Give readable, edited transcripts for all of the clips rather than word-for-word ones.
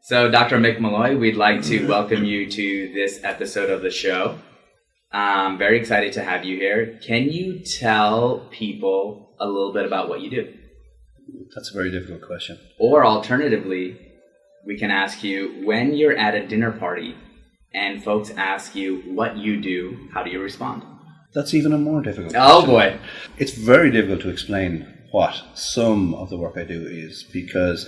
So, Dr. Mick Molloy, we'd like to welcome you to this episode of the show. I'm very excited to have you here. Can you tell people a little bit about what you do? That's a very difficult question. Or alternatively, we can ask you, when you're at a dinner party and folks ask you what you do, how do you respond? That's even a more difficult question. Oh boy. It's very difficult to explain what some of the work I do is, because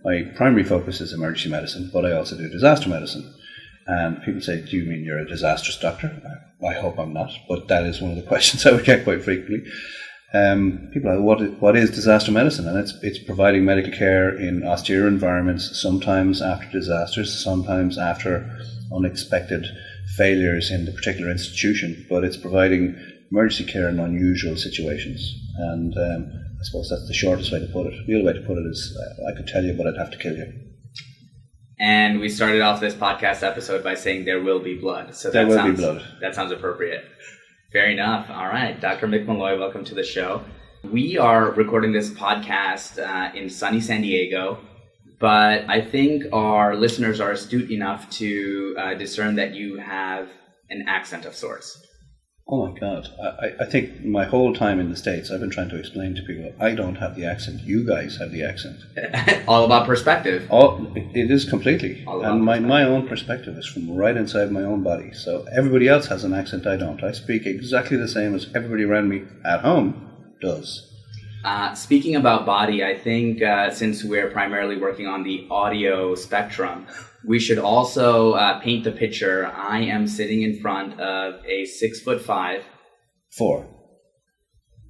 my primary focus is emergency medicine, but I also do disaster medicine. And people say, do you mean you're a disastrous doctor? I hope I'm not, but that is one of the questions I would get quite frequently. People are, what is disaster medicine? And it's providing medical care in austere environments, sometimes after disasters, sometimes after unexpected failures in the particular institution, but it's providing emergency care in unusual situations. And I suppose that's the shortest way to put it. The other way to put it is, I could tell you, but I'd have to kill you. And we started off this podcast episode by saying there will be blood. So there will be blood. That sounds appropriate. Fair enough. All right. Dr. Mick Molloy, welcome to the show. We are recording this podcast in sunny San Diego, but I think our listeners are astute enough to discern that you have an accent of sorts. Oh my God. I think my whole time in the States, I've been trying to explain to people, I don't have the accent. You guys have the accent. All about perspective. It is completely. And my own perspective is from right inside my own body. So everybody else has an accent, I don't. I speak exactly the same as everybody around me at home does. Speaking about body, I think since we're primarily working on the audio spectrum, we should also paint the picture. I am sitting in front of a 6'5". 4.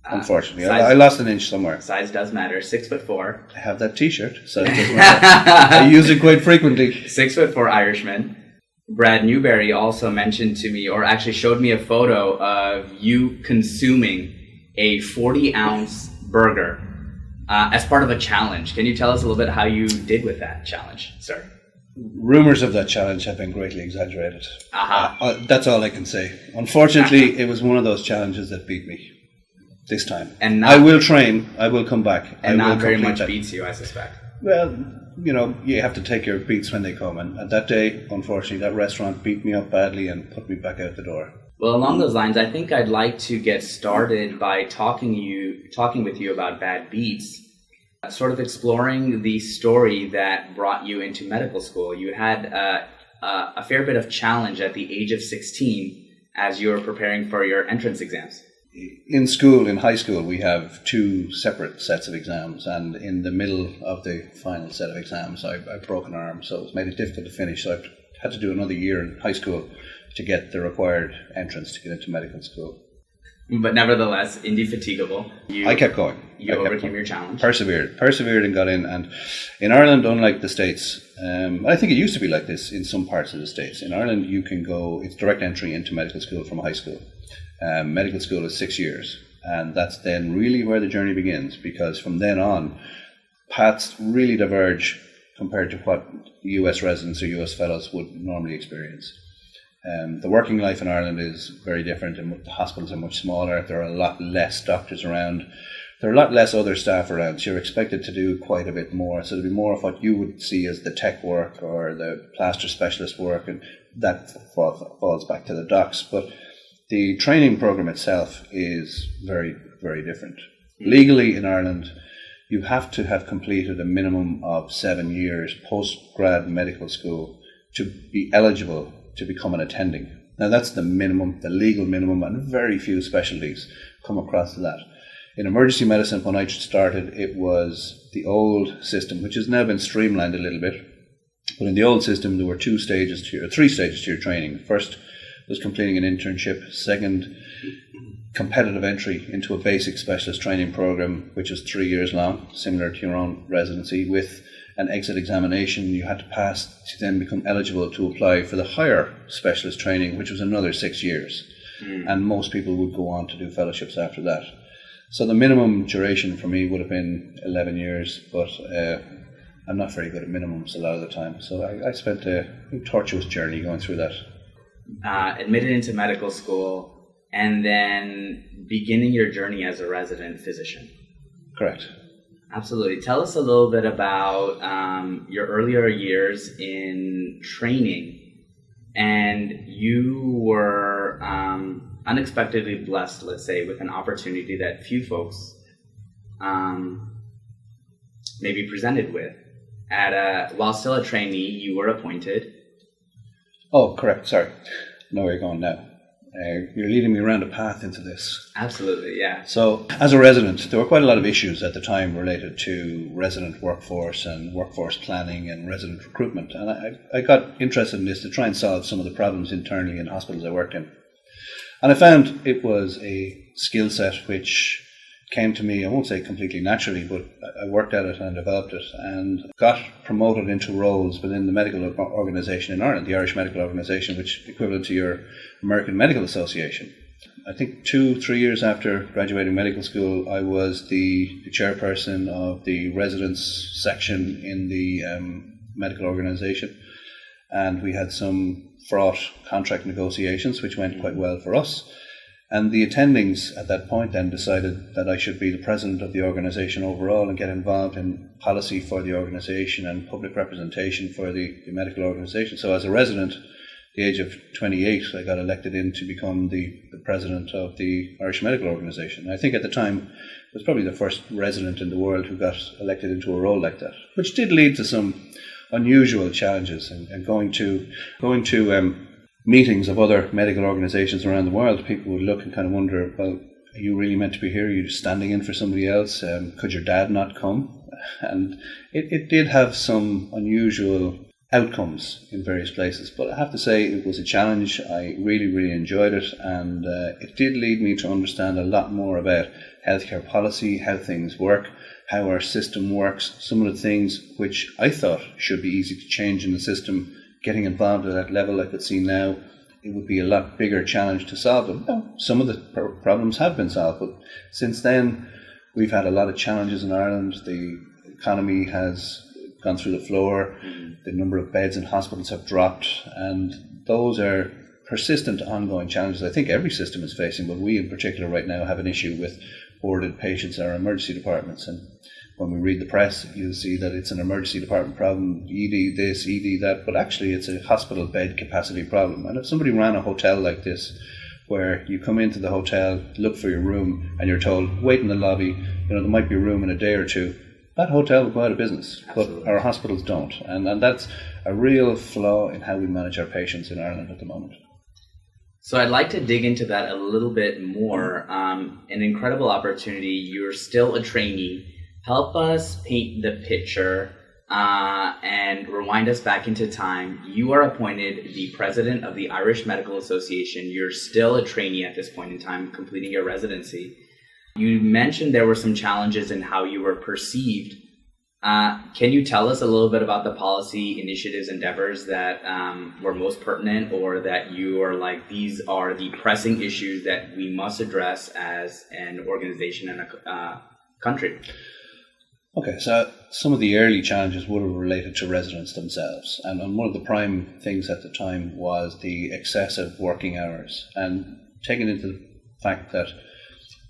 Unfortunately, I lost an inch somewhere. Size does matter. 6'4". I have that T-shirt, so it doesn't matter. I use it quite frequently. 6'4" Irishman. Brad Newberry also mentioned to me, or actually showed me a photo of you consuming a 40-ounce burger as part of a challenge. Can you tell us a little bit how you did with that challenge, sir? Rumours of that challenge have been greatly exaggerated. That's all I can say. Unfortunately, it was one of those challenges that beat me this time. And I will train. I will come back. And not very much beats you, I suspect. Well, you have to take your beats when they come. And that day, unfortunately, that restaurant beat me up badly and put me back out the door. Well, along those lines, I think I'd like to get started by talking with you about bad beats. Sort of exploring the story that brought you into medical school. You had a fair bit of challenge at the age of 16 as you were preparing for your entrance exams. In school, in high school, we have 2 separate sets of exams, and in the middle of the final set of exams, I broke an arm, so it made it difficult to finish. So I had to do another year in high school to get the required entrance to get into medical school. But nevertheless, indefatigable. I kept going. You overcame your challenge. Persevered and got in. And in Ireland, unlike the States, I think it used to be like this in some parts of the States. In Ireland, you can go, it's direct entry into medical school from high school. Medical school is 6 years. And that's then really where the journey begins, because from then on, paths really diverge compared to what US residents or US fellows would normally experience. The working life in Ireland is very different, and the hospitals are much smaller. There are a lot less doctors around. There are a lot less other staff around, so you're expected to do quite a bit more. So there'll be more of what you would see as the tech work or the plaster specialist work, and that falls back to the docs. But the training program itself is very, very different. Legally in Ireland, you have to have completed a minimum of 7 years post-grad medical school to be eligible to become an attending. Now that's the minimum, the legal minimum, and very few specialties come across to that. In emergency medicine, when I started, it was the old system, which has now been streamlined a little bit. But in the old system, there were 3 stages to your training. First was completing an internship. Second, competitive entry into a basic specialist training program, which was 3 years long, similar to your own residency, with an exit examination you had to pass to then become eligible to apply for the higher specialist training, which was another 6 years. And most people would go on to do fellowships after that. So the minimum duration for me would have been 11 years, but I'm not very good at minimums a lot of the time. So I spent a tortuous journey going through that. Admitted into medical school, and then beginning your journey as a resident physician. Correct. Absolutely. Tell us a little bit about your earlier years in training. And you were unexpectedly blessed, let's say, with an opportunity that few folks maybe presented with. While still a trainee, you were appointed. Oh, correct. Sorry. I know where you're going now. You're leading me around a path into this. Absolutely, yeah. So, as a resident, there were quite a lot of issues at the time related to resident workforce and workforce planning and resident recruitment. And I got interested in this to try and solve some of the problems internally in hospitals I worked in. And I found it was a skill set which came to me, I won't say completely naturally, but I worked at it and developed it and got promoted into roles within the medical organisation in Ireland, the Irish Medical Organisation, which is equivalent to your American Medical Association. I think 2-3 years after graduating medical school, I was the chairperson of the residence section in the medical organisation, and we had some fraught contract negotiations, which went quite well for us. And the attendings at that point then decided that I should be the president of the organisation overall and get involved in policy for the organisation and public representation for the medical organisation. So as a resident, at the age of 28, I got elected in to become the president of the Irish Medical Organisation. I think at the time, I was probably the first resident in the world who got elected into a role like that, which did lead to some unusual challenges and going to meetings of other medical organisations around the world. People would look and kind of wonder, well, are you really meant to be here? Are you just standing in for somebody else? Could your dad not come? And it did have some unusual outcomes in various places. But I have to say it was a challenge. I really, really enjoyed it. And it did lead me to understand a lot more about healthcare policy, how things work, how our system works, some of the things which I thought should be easy to change in the system. Getting involved at that level, I could see now it would be a lot bigger challenge to solve them. Now, some of the problems have been solved, but since then we've had a lot of challenges in Ireland. The economy has gone through the floor. The number of beds in hospitals have dropped, and those are persistent, ongoing challenges I think every system is facing, but we in particular right now have an issue with boarded patients in our emergency departments. And when we read the press, you'll see that it's an emergency department problem, ED this, ED that, but actually it's a hospital bed capacity problem. And if somebody ran a hotel like this, where you come into the hotel, look for your room, and you're told, wait in the lobby, there might be a room in a day or two, that hotel will go out of business. Absolutely. But our hospitals don't. And that's a real flaw in how we manage our patients in Ireland at the moment. So I'd like to dig into that a little bit more. An incredible opportunity. You're still a trainee. Help us paint the picture and rewind us back into time. You are appointed the president of the Irish Medical Association. You're still a trainee at this point in time, completing your residency. You mentioned there were some challenges in how you were perceived. Can you tell us a little bit about the policy initiatives, endeavors that were most pertinent, or that you are like, these are the pressing issues that we must address as an organization and a country? Okay, so some of the early challenges would have related to residents themselves. And one of the prime things at the time was the excessive working hours. And taking into the fact that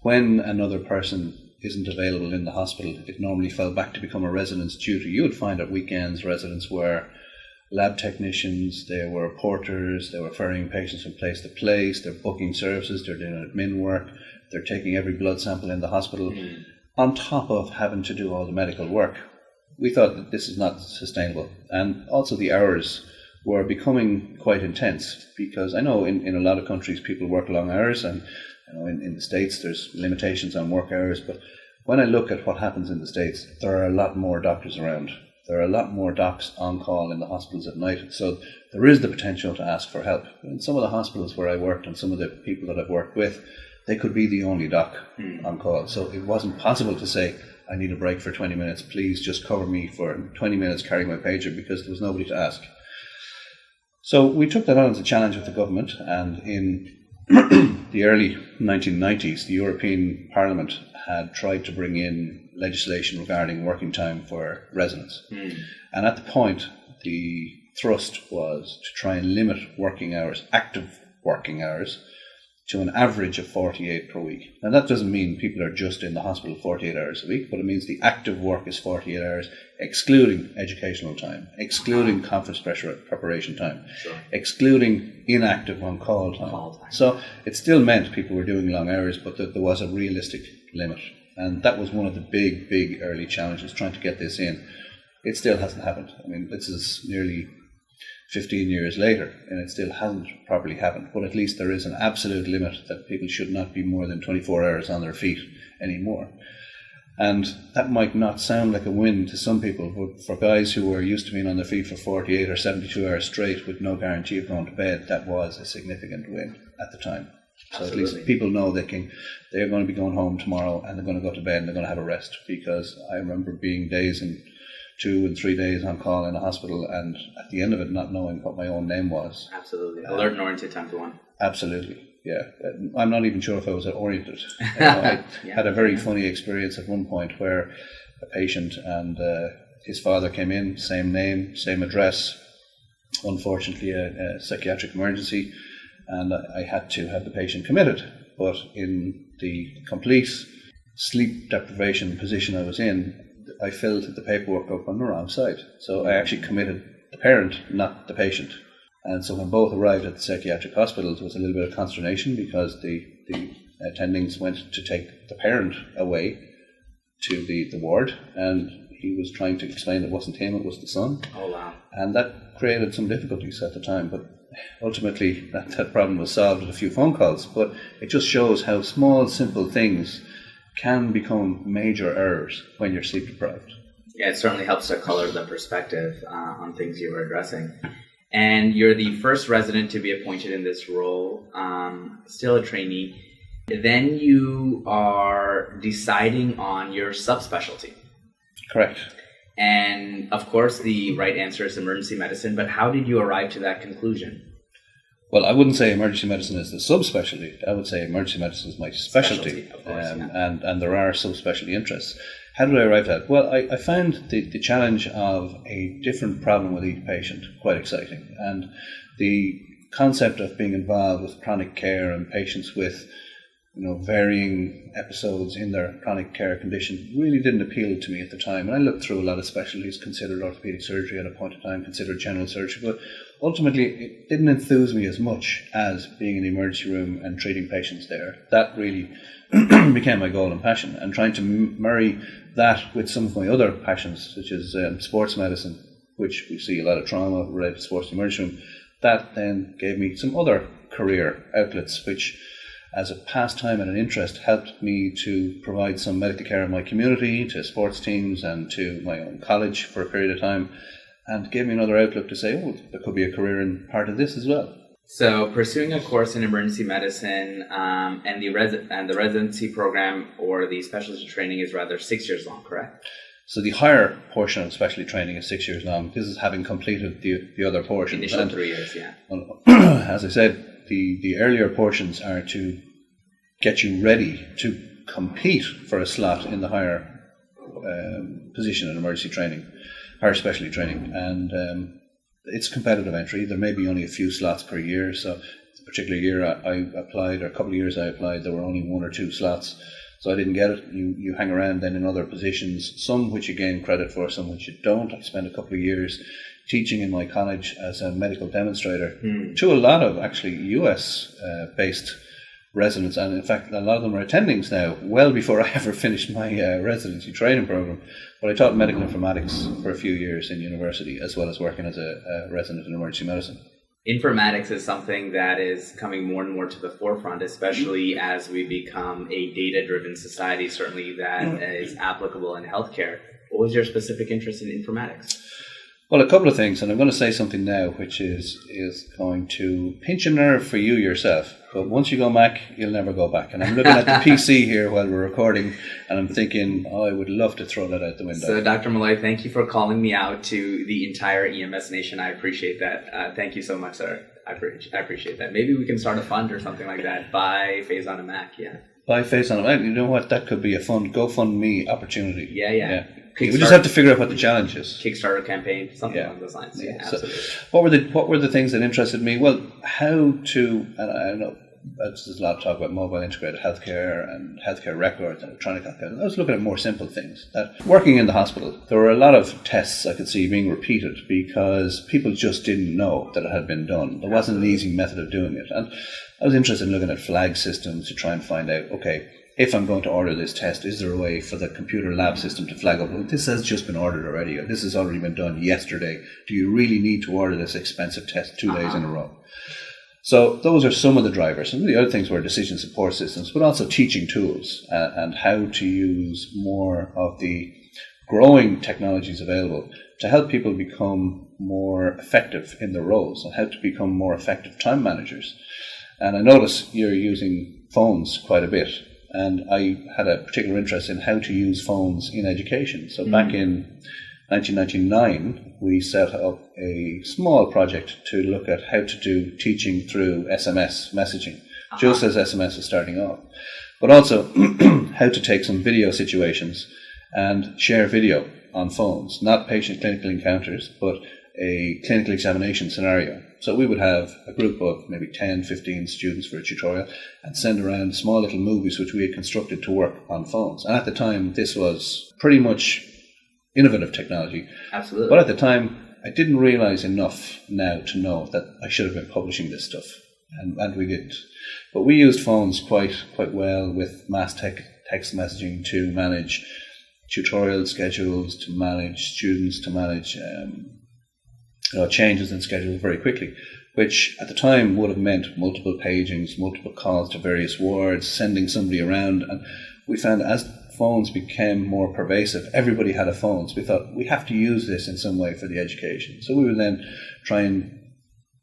when another person isn't available in the hospital, it normally fell back to become a resident's duty. You would find at weekends residents were lab technicians, they were porters, they were ferrying patients from place to place, they're booking services, they're doing admin work, they're taking every blood sample in the hospital. On top of having to do all the medical work. We thought that this is not sustainable. And also the hours were becoming quite intense, because I know in a lot of countries people work long hours, and in the States there's limitations on work hours, but when I look at what happens in the States, there are a lot more doctors around. There are a lot more docs on call in the hospitals at night, so there is the potential to ask for help. In some of the hospitals where I worked and some of the people that I've worked with, they could be the only doc on call. So it wasn't possible to say, I need a break for 20 minutes, please just cover me for 20 minutes carrying my pager, because there was nobody to ask. So we took that on as a challenge with the government, and in the early 1990s, the European Parliament had tried to bring in legislation regarding working time for residents. And at the point, the thrust was to try and limit working hours, active working hours, to an average of 48 per week. And that doesn't mean people are just in the hospital 48 hours a week, but it means the active work is 48 hours, excluding educational time, excluding conference preparation time, excluding inactive on-call time. So it still meant people were doing long hours, but there was a realistic limit. And that was one of the big early challenges, trying to get this in. It still hasn't happened. I mean, this is nearly 15 years later, and it still hasn't properly happened. But at least there is an absolute limit that people should not be more than 24 hours on their feet anymore. And that might not sound like a win to some people, but for guys who were used to being on their feet for 48 or 72 hours straight with no guarantee of going to bed, that was a significant win at the time. So Absolutely. At least people know they're going to be going home tomorrow and they're going to go to bed and they're going to have a rest. Because I remember being days and 2 and 3 days on call in a hospital, and at the end of it not knowing what my own name was. Absolutely. Alert and oriented 10 to 1. Absolutely, yeah. I'm not even sure if I was oriented. I had a very funny experience at one point where a patient and his father came in, same name, same address, unfortunately a psychiatric emergency, and I had to have the patient committed. But in the complete sleep deprivation position I was in, I filled the paperwork up on the wrong side. So I actually committed the parent, not the patient. And so when both arrived at the psychiatric hospital, there was a little bit of consternation because the attendings went to take the parent away to the ward, and he was trying to explain it wasn't him, it was the son. Oh, wow. And that created some difficulties at the time, but ultimately that problem was solved with a few phone calls. But it just shows how small, simple things can become major errors when you're sleep deprived. Yeah, it certainly helps to color the perspective on things you were addressing. And you're the first resident to be appointed in this role, still a trainee. Then you are deciding on your subspecialty. Correct. And of course, the right answer is emergency medicine, but how did you arrive to that conclusion? Well, I wouldn't say emergency medicine is the subspecialty. I would say emergency medicine is my specialty. Of course, and there are subspecialty interests. How did I arrive at that? Well, I found the challenge of a different problem with each patient quite exciting. And the concept of being involved with chronic care and patients with varying episodes in their chronic care condition really didn't appeal to me at the time. And I looked through a lot of specialties, considered orthopedic surgery at a point in time, considered general surgery, but ultimately it didn't enthuse me as much as being in the emergency room and treating patients there. That really became my goal and passion, and trying to marry that with some of my other passions, such as sports medicine, which we see a lot of trauma related to sports in the emergency room. That then gave me some other career outlets, which as a pastime and an interest helped me to provide some medical care in my community, to sports teams and to my own college for a period of time, and gave me another outlook to say, there could be a career in part of this as well. So pursuing a course in emergency medicine and the residency program or the specialty training is rather 6 years long, correct? So the higher portion of specialty training is 6 years long. This is having completed the other portions. Initial 3 years, yeah. As I said, the earlier portions are to get you ready to compete for a slot in the higher position in emergency training, higher specialty training. And it's competitive entry. There may be only a few slots per year. So the particular year I applied, or a couple of years I applied, there were only 1 or 2 slots. So I didn't get it. You hang around then in other positions, some which you gain credit for, some which you don't. I spent a couple of years teaching in my college as a medical demonstrator to a lot of actually US based residents, and in fact a lot of them are attendings now, well before I ever finished my residency training program. But I taught medical informatics for a few years in university, as well as working as a resident in emergency medicine. Informatics is something that is coming more and more to the forefront, especially as we become a data-driven society, certainly that is applicable in healthcare. What was your specific interest in informatics? Well, a couple of things, and I'm going to say something now which is going to pinch a nerve for you yourself. But once you go Mac, you'll never go back. And I'm looking at the PC here while we're recording, and I'm thinking, I would love to throw that out the window. So, Dr. Molloy, thank you for calling me out to the entire EMS Nation. I appreciate that. Thank you so much, sir. I appreciate that. Maybe we can start a fund or something like that. Buy Faizan a Mac, yeah. Buy Faizan a Mac. You know what? That could be a fun GoFundMe opportunity. Yeah. We just have to figure out what the challenge is. Kickstarter campaign, something along those lines. Yeah, absolutely. So what were the things that interested me? Well, how to, and I don't know, there's a lot of talk about mobile integrated healthcare and healthcare records and electronic healthcare. I was looking at more simple things. Working in the hospital, there were a lot of tests I could see being repeated because people just didn't know that it had been done. There wasn't an easy method of doing it. And I was interested in looking at flag systems to try and find out, okay, if I'm going to order this test, is there a way for the computer lab system to flag up, well, this has just been ordered already, or this has already been done yesterday. Do you really need to order this expensive test 2 days in a row? So those are some of the drivers. Some of the other things were decision support systems, but also teaching tools and how to use more of the growing technologies available to help people become more effective in their roles and how to become more effective time managers. And I notice you're using phones quite a bit. And I had a particular interest in how to use phones in education. So back in 1999, we set up a small project to look at how to do teaching through SMS messaging, just as SMS was starting off. But also how to take some video situations and share video on phones, not patient clinical encounters, but a clinical examination scenario. So we would have a group of maybe 10, 15 students for a tutorial and send around small little movies which we had constructed to work on phones. And at the time, this was pretty much innovative technology. Absolutely. But at the time, I didn't realize enough now to know that I should have been publishing this stuff. And we didn't. But we used phones quite well with mass text messaging to manage tutorial schedules, to manage students, to manage changes in schedules very quickly, which at the time would have meant multiple pagings, multiple calls to various wards, sending somebody around. And we found as phones became more pervasive, everybody had a phone. So we thought we have to use this in some way for the education. So we would then try and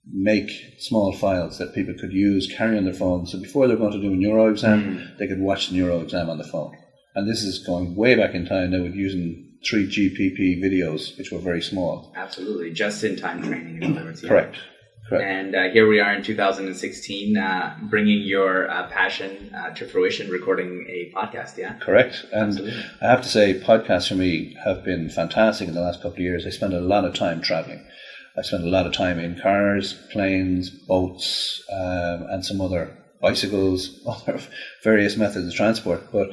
make small files that people could use, carry on their phone. So before they're going to do a neuro exam, they could watch the neuro exam on the phone. And this is going way back in time now with using 3GPP videos, which were very small. Absolutely. Just-in-time training, in other words. Yeah. Correct. And here we are in 2016, bringing your passion to fruition, recording a podcast, yeah? Correct. And Absolutely. I have to say, podcasts for me have been fantastic in the last couple of years. I spend a lot of time traveling. I spend a lot of time in cars, planes, boats, and some other bicycles, other various methods of transport. But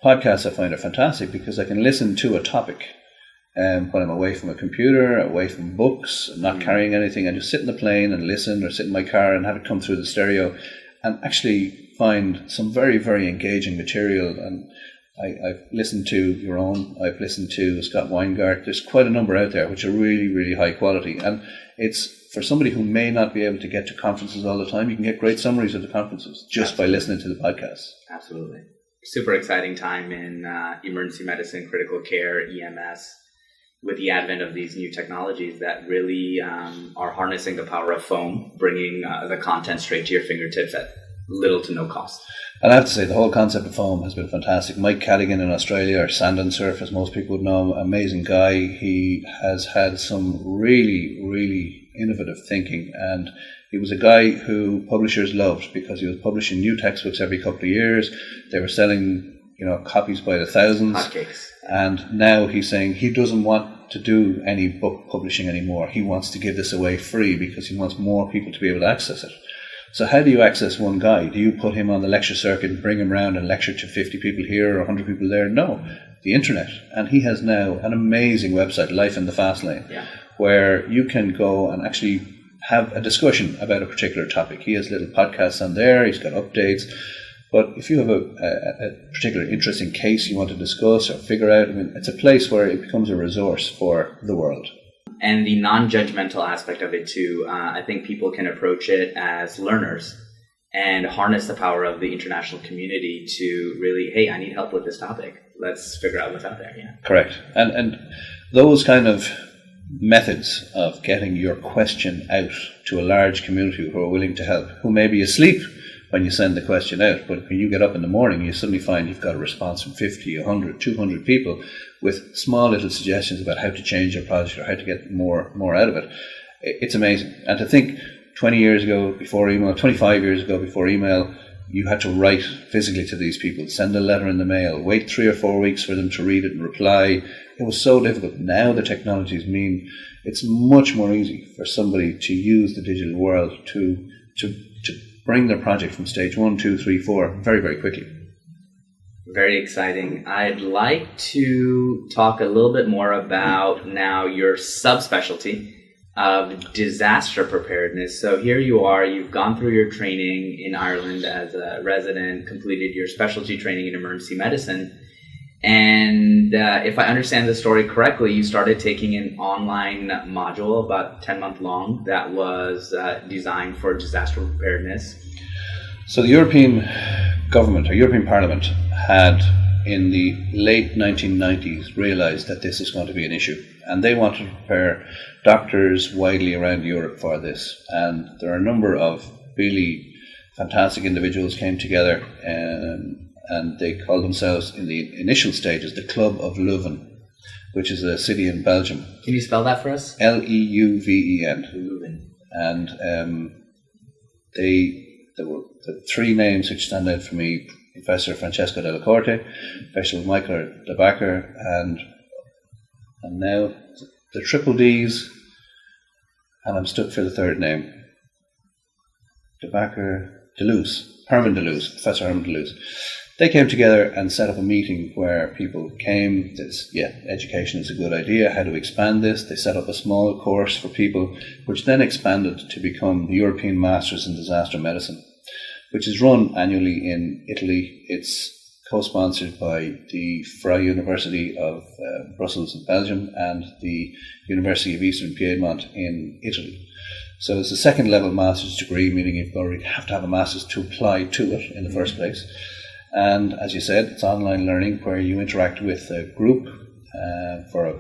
podcasts I find are fantastic because I can listen to a topic when I'm away from a computer, away from books, not carrying anything. I just sit in the plane and listen, or sit in my car and have it come through the stereo and actually find some very, very engaging material. And I've listened to your own, I've listened to Scott Weingart. There's quite a number out there which are really, really high quality. And it's for somebody who may not be able to get to conferences all the time, you can get great summaries of the conferences just by listening to the podcasts. Absolutely. Super exciting time in emergency medicine, critical care, EMS, with the advent of these new technologies that really are harnessing the power of foam, bringing the content straight to your fingertips at little to no cost. And I have to say, the whole concept of foam has been fantastic. Mike Cadigan in Australia, or Sand and Surf, as most people would know, amazing guy. He has had some really, really innovative thinking, and he was a guy who publishers loved because he was publishing new textbooks every couple of years. They were selling, copies by the thousands. Hotcakes. And now he's saying he doesn't want to do any book publishing anymore. He wants to give this away free because he wants more people to be able to access it. So how do you access one guy? Do you put him on the lecture circuit and bring him around and lecture to 50 people here or 100 people there? No, the internet. And he has now an amazing website, Life in the Fast Lane, where you can go and actually have a discussion about a particular topic. He has little podcasts on there. He's got updates. But if you have a particular interesting case you want to discuss or figure out, it's a place where it becomes a resource for the world. And the non-judgmental aspect of it too, I think people can approach it as learners and harness the power of the international community to really, hey, I need help with this topic. Let's figure out what's out there. Yeah. Correct. And those kind of methods of getting your question out to a large community who are willing to help, who may be asleep when you send the question out, but when you get up in the morning, you suddenly find you've got a response from 50, 100, 200 people with small little suggestions about how to change your project or how to get more out of it. It's amazing. And to think 20 years ago before email, 25 years ago before email, you had to write physically to these people, send a letter in the mail, wait 3 or 4 weeks for them to read it and reply. It was so difficult. Now the technologies mean it's much more easy for somebody to use the digital world to bring their project from stage 1, 2, 3, 4 very, very quickly. Very exciting. I'd like to talk a little bit more about now your subspecialty of disaster preparedness. So here you are, you've gone through your training in Ireland as a resident, completed your specialty training in emergency medicine, and if I understand the story correctly, you started taking an online module about 10-month long that was designed for disaster preparedness. So the European government or European Parliament had in the late 1990s realised that this is going to be an issue, and they wanted to prepare doctors widely around Europe for this. And there are a number of really fantastic individuals came together, and they called themselves in the initial stages the Club of Leuven, which is a city in Belgium. Can you spell that for us? Leuven. Leuven. And there were the three names which stand out for me: Professor Francesco Della Corte, Professor Michael De Backer, and now the triple Ds, and I'm stuck for the third name. De Backer, Herman Deleuze, Professor Herman Deleuze. They came together and set up a meeting where people came. Education is a good idea. How to expand this? They set up a small course for people, which then expanded to become the European Masters in Disaster Medicine, which is run annually in Italy. It's co-sponsored by the Freie University of Brussels in Belgium and the University of Eastern Piedmont in Italy. So it's a second level master's degree, meaning you already have to have a master's to apply to it in the first place. And as you said, it's online learning where you interact with a group for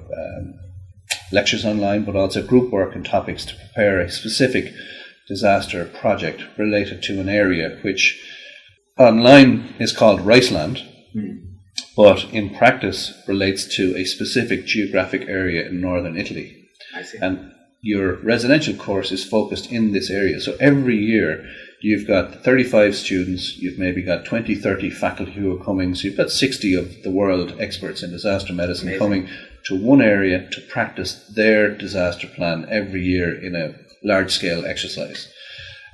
lectures online, but also group work and topics to prepare a specific disaster project related to an area which online is called Riceland, but in practice relates to a specific geographic area in northern Italy. I see. And your residential course is focused in this area. So every year you've got 35 students, you've maybe got 20, 30 faculty who are coming, so you've got 60 of the world experts in disaster medicine Amazing. Coming to one area to practice their disaster plan every year in a large-scale exercise.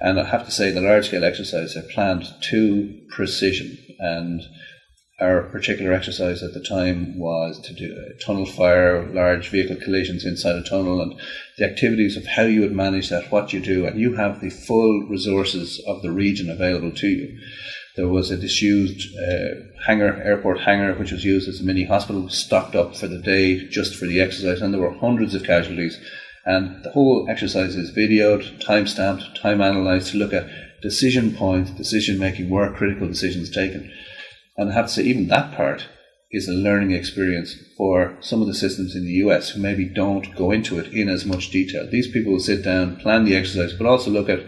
And I have to say the large-scale exercises are planned to precision, and our particular exercise at the time was to do a tunnel fire, large vehicle collisions inside a tunnel, and the activities of how you would manage that, what you do, and you have the full resources of the region available to you. There was a disused airport hangar, which was used as a mini hospital, stocked up for the day just for the exercise, and there were hundreds of casualties. And the whole exercise is videoed, time-stamped, time-analysed to look at decision points, decision-making, where critical decisions taken. And I have to say, even that part is a learning experience for some of the systems in the US who maybe don't go into it in as much detail. These people will sit down, plan the exercise, but also look at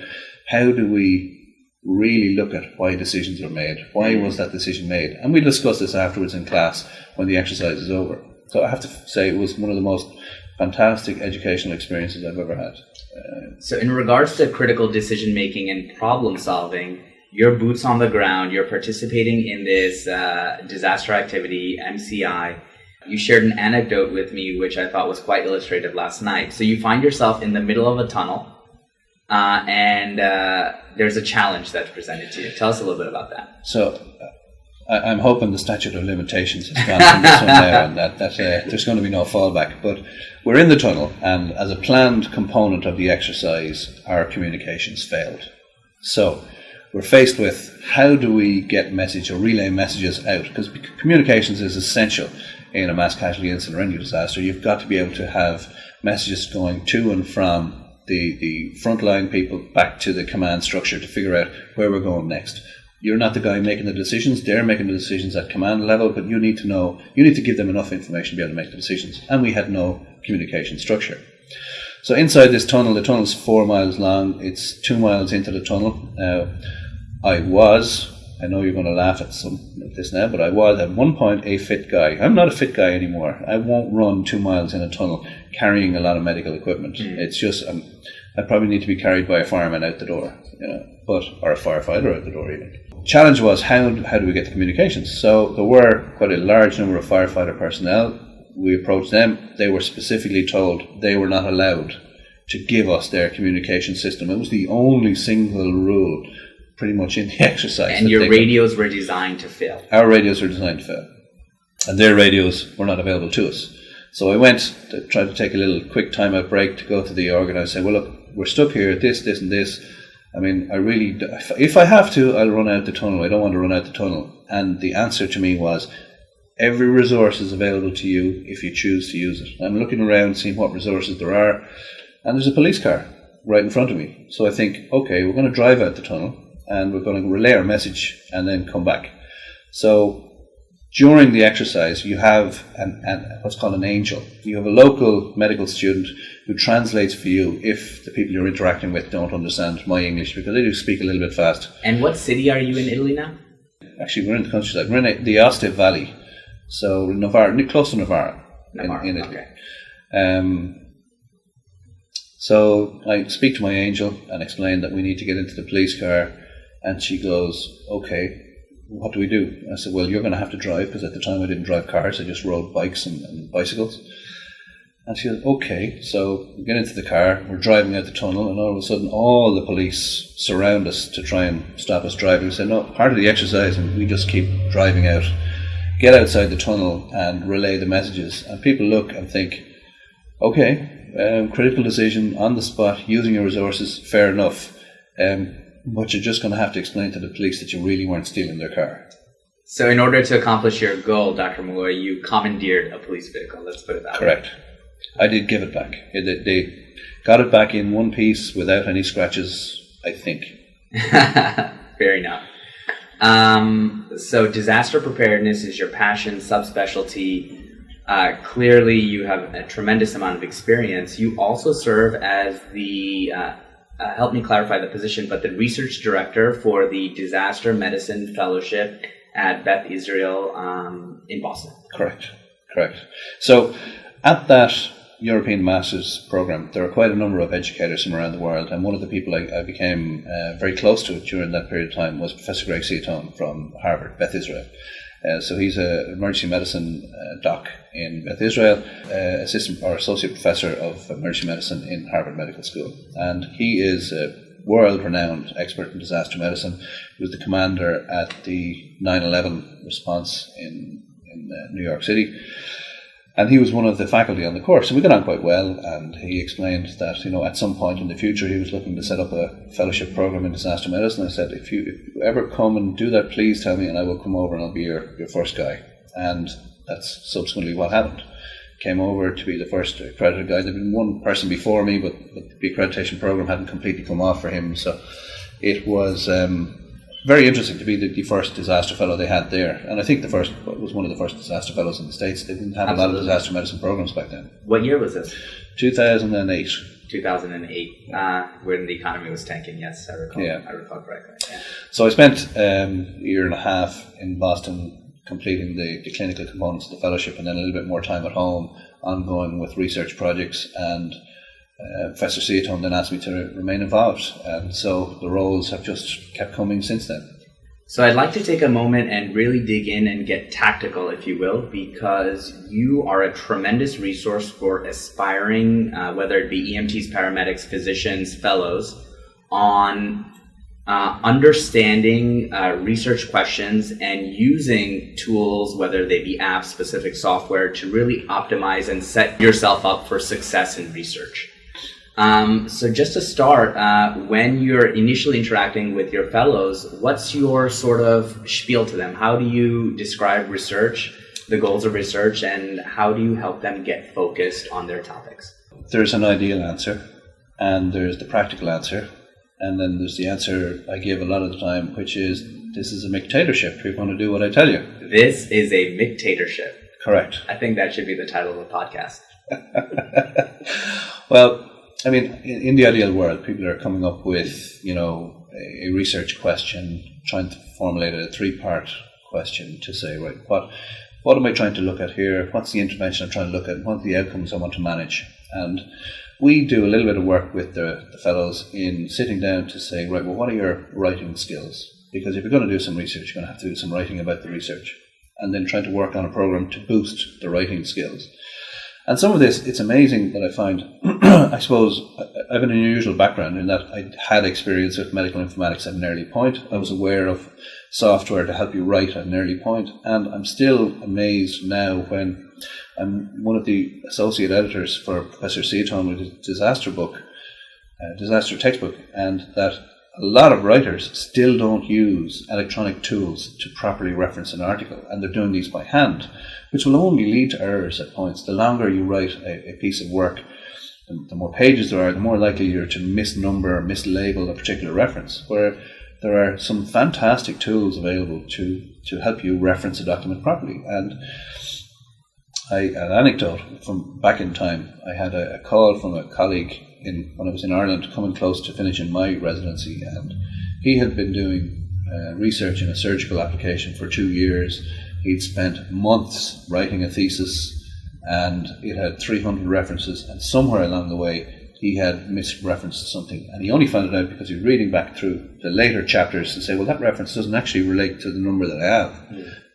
how do we really look at why decisions are made. Why was that decision made? And we discuss this afterwards in class when the exercise is over. So I have to say it was one of the most fantastic educational experiences I've ever had. So in regards to critical decision making and problem solving, your boots on the ground, you're participating in this disaster activity, MCI. You shared an anecdote with me which I thought was quite illustrative last night. So you find yourself in the middle of a tunnel and there's a challenge that's presented to you. Tell us a little bit about that. So I'm hoping the statute of limitations has gone from this one now, and that there's going to be no fallback. But we're in the tunnel, and as a planned component of the exercise, our communications failed. So we're faced with how do we get message or relay messages out? Because communications is essential in a mass casualty incident or any disaster. You've got to be able to have messages going to and from the frontline people back to the command structure to figure out where we're going next. You're not the guy making the decisions, they're making the decisions at command level, but you need to give them enough information to be able to make the decisions. And we had no communication structure. So inside this tunnel, the tunnel's 4 miles long, it's 2 miles into the tunnel. Now, I know you're going to laugh at this now, but I was at one point a fit guy. I'm not a fit guy anymore. I won't run 2 miles in a tunnel carrying a lot of medical equipment. It's just, I probably need to be carried by a fireman out the door, or a firefighter out the door even. Challenge was how do we get the communications? So there were quite a large number of firefighter personnel. We approached them. They were specifically told they were not allowed to give us their communication system. It was the only single rule pretty much in the exercise. And your radios were designed to fail. Our radios were designed to fail. And their radios were not available to us. So I went to try to take a little quick timeout break to go to the organizer and say, well, look, we're stuck here at this, and this. I mean, I really, if I have to, I'll run out the tunnel. I don't want to run out the tunnel. And the answer to me was, every resource is available to you if you choose to use it. I'm looking around, seeing what resources there are, and there's a police car right in front of me. So I think, okay, we're going to drive out the tunnel, and we're going to relay our message and then come back. So during the exercise, you have what's called an angel. You have a local medical student who translates for you if the people you're interacting with don't understand my English, because they do speak a little bit fast. And what city are you in Italy now? Actually, we're in the countryside. We're in the Aoste Valley, so Novara, close to Novara, in Italy. Okay. So I speak to my angel and explain that we need to get into the police car, and she goes, okay, what do we do? I said, well, you're going to have to drive, because at the time I didn't drive cars, I just rode bikes and bicycles. And she said, okay. So we get into the car, we're driving out the tunnel, and all of a sudden all the police surround us to try and stop us driving. We said, no, part of the exercise, and we just keep driving out, get outside the tunnel and relay the messages. And people look and think, okay, critical decision on the spot, using your resources, fair enough. But you're just going to have to explain to the police that you really weren't stealing their car. So in order to accomplish your goal, Dr. Molloy, you commandeered a police vehicle, let's put it that way. Correct. I did give it back. They got it back in one piece without any scratches, I think. Fair enough. So disaster preparedness is your passion, subspecialty. Clearly you have a tremendous amount of experience. You also serve as the... help me clarify the position, but the research director for the Disaster Medicine Fellowship at Beth Israel in Boston. Correct. So at that European Masters program, there are quite a number of educators from around the world, and one of the people I became very close to during that period of time was Professor Greg Ciatone from Harvard, Beth Israel. So he's an emergency medicine doc in Beth Israel, assistant or associate professor of emergency medicine in Harvard Medical School. And he is a world-renowned expert in disaster medicine. He was the commander at the 9/11 response in New York City. And he was one of the faculty on the course. And we got on quite well, and he explained that, at some point in the future he was looking to set up a fellowship program in disaster medicine. I said, if you ever come and do that, please tell me, and I will come over and I'll be your first guy. And that's subsequently what happened. Came over to be the first accredited guy. There'd been one person before me, but the accreditation program hadn't completely come off for him. So it was very interesting to be the first disaster fellow they had there. And I think was one of the first disaster fellows in the States. They didn't have a lot of disaster medicine programs back then. What year was this? 2008. 2008, when the economy was tanking, yes, I recall. Yeah. I recall correctly. Yeah. So I spent a year and a half in Boston completing the clinical components of the fellowship, and then a little bit more time at home, ongoing with research projects, and Professor Ciatone then asked me to remain involved, and so the roles have just kept coming since then. So I'd like to take a moment and really dig in and get tactical, if you will, because you are a tremendous resource for aspiring, whether it be EMTs, paramedics, physicians, fellows, on understanding research questions and using tools, whether they be apps, specific software, to really optimize and set yourself up for success in research. So just to start, when you're initially interacting with your fellows, what's your sort of spiel to them? How do you describe research, the goals of research, and how do you help them get focused on their topics? There's an ideal answer, and there's the practical answer, and then there's the answer I give a lot of the time, which is, this is a Mick-Tatorship. You're going to do what I tell you. This is a Mick-Tatorship. Correct. I think that should be the title of the podcast. Well, I mean, in the ideal world, people are coming up with, a research question, trying to formulate a 3-part question to say, right, what am I trying to look at here? What's the intervention I'm trying to look at? What are the outcomes I want to manage? And we do a little bit of work with the fellows in sitting down to say, right, well, what are your writing skills? Because if you're going to do some research, you're going to have to do some writing about the research, and then trying to work on a program to boost the writing skills. And some of this, it's amazing that I find, I suppose, have an unusual background in that I had experience with medical informatics at an early point. I was aware of software to help you write at an early point, and I'm still amazed now when I'm one of the associate editors for Professor Seaton with his disaster book, disaster textbook, and that a lot of writers still don't use electronic tools to properly reference an article, and they're doing these by hand, which will only lead to errors at points. The longer you write a piece of work, the more pages there are, the more likely you're to misnumber or mislabel a particular reference, where there are some fantastic tools available to help you reference a document properly. And an anecdote from back in time, I had a call from a colleague when I was in Ireland, coming close to finishing my residency, and he had been doing research in a surgical application for 2 years. He'd spent months writing a thesis, and it had 300 references, and somewhere along the way he had misreferenced something, and he only found it out because he was reading back through the later chapters to say, well, that reference doesn't actually relate to the number that I have.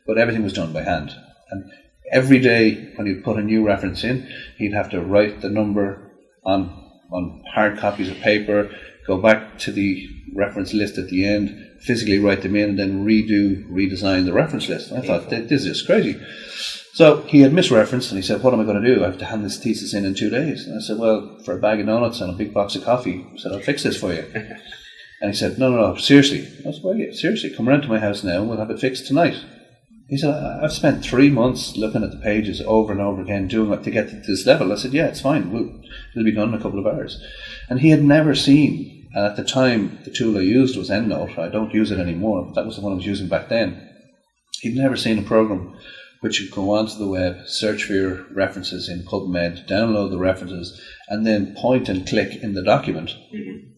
But everything was done by hand, and every day when he'd put a new reference in, he'd have to write the number on hard copies of paper, go back to the reference list at the end, physically write them in, and then redesign the reference list. And I thought, this is crazy. So he had misreferenced, and he said, what am I going to do? I have to hand this thesis in 2 days. And I said, well, for a bag of donuts and a big box of coffee, I said, I'll fix this for you. And he said, no, seriously. I said, well, yeah, seriously, come around to my house now and we'll have it fixed tonight. He said, I've spent 3 months looking at the pages over and over again, doing it to get to this level. I said, yeah, it's fine. It'll be done in a couple of hours. And he had never seen, and at the time, the tool I used was EndNote. I don't use it anymore, but that was the one I was using back then. He'd never seen a program which would go onto the web, search for your references in PubMed, download the references, and then point and click in the document,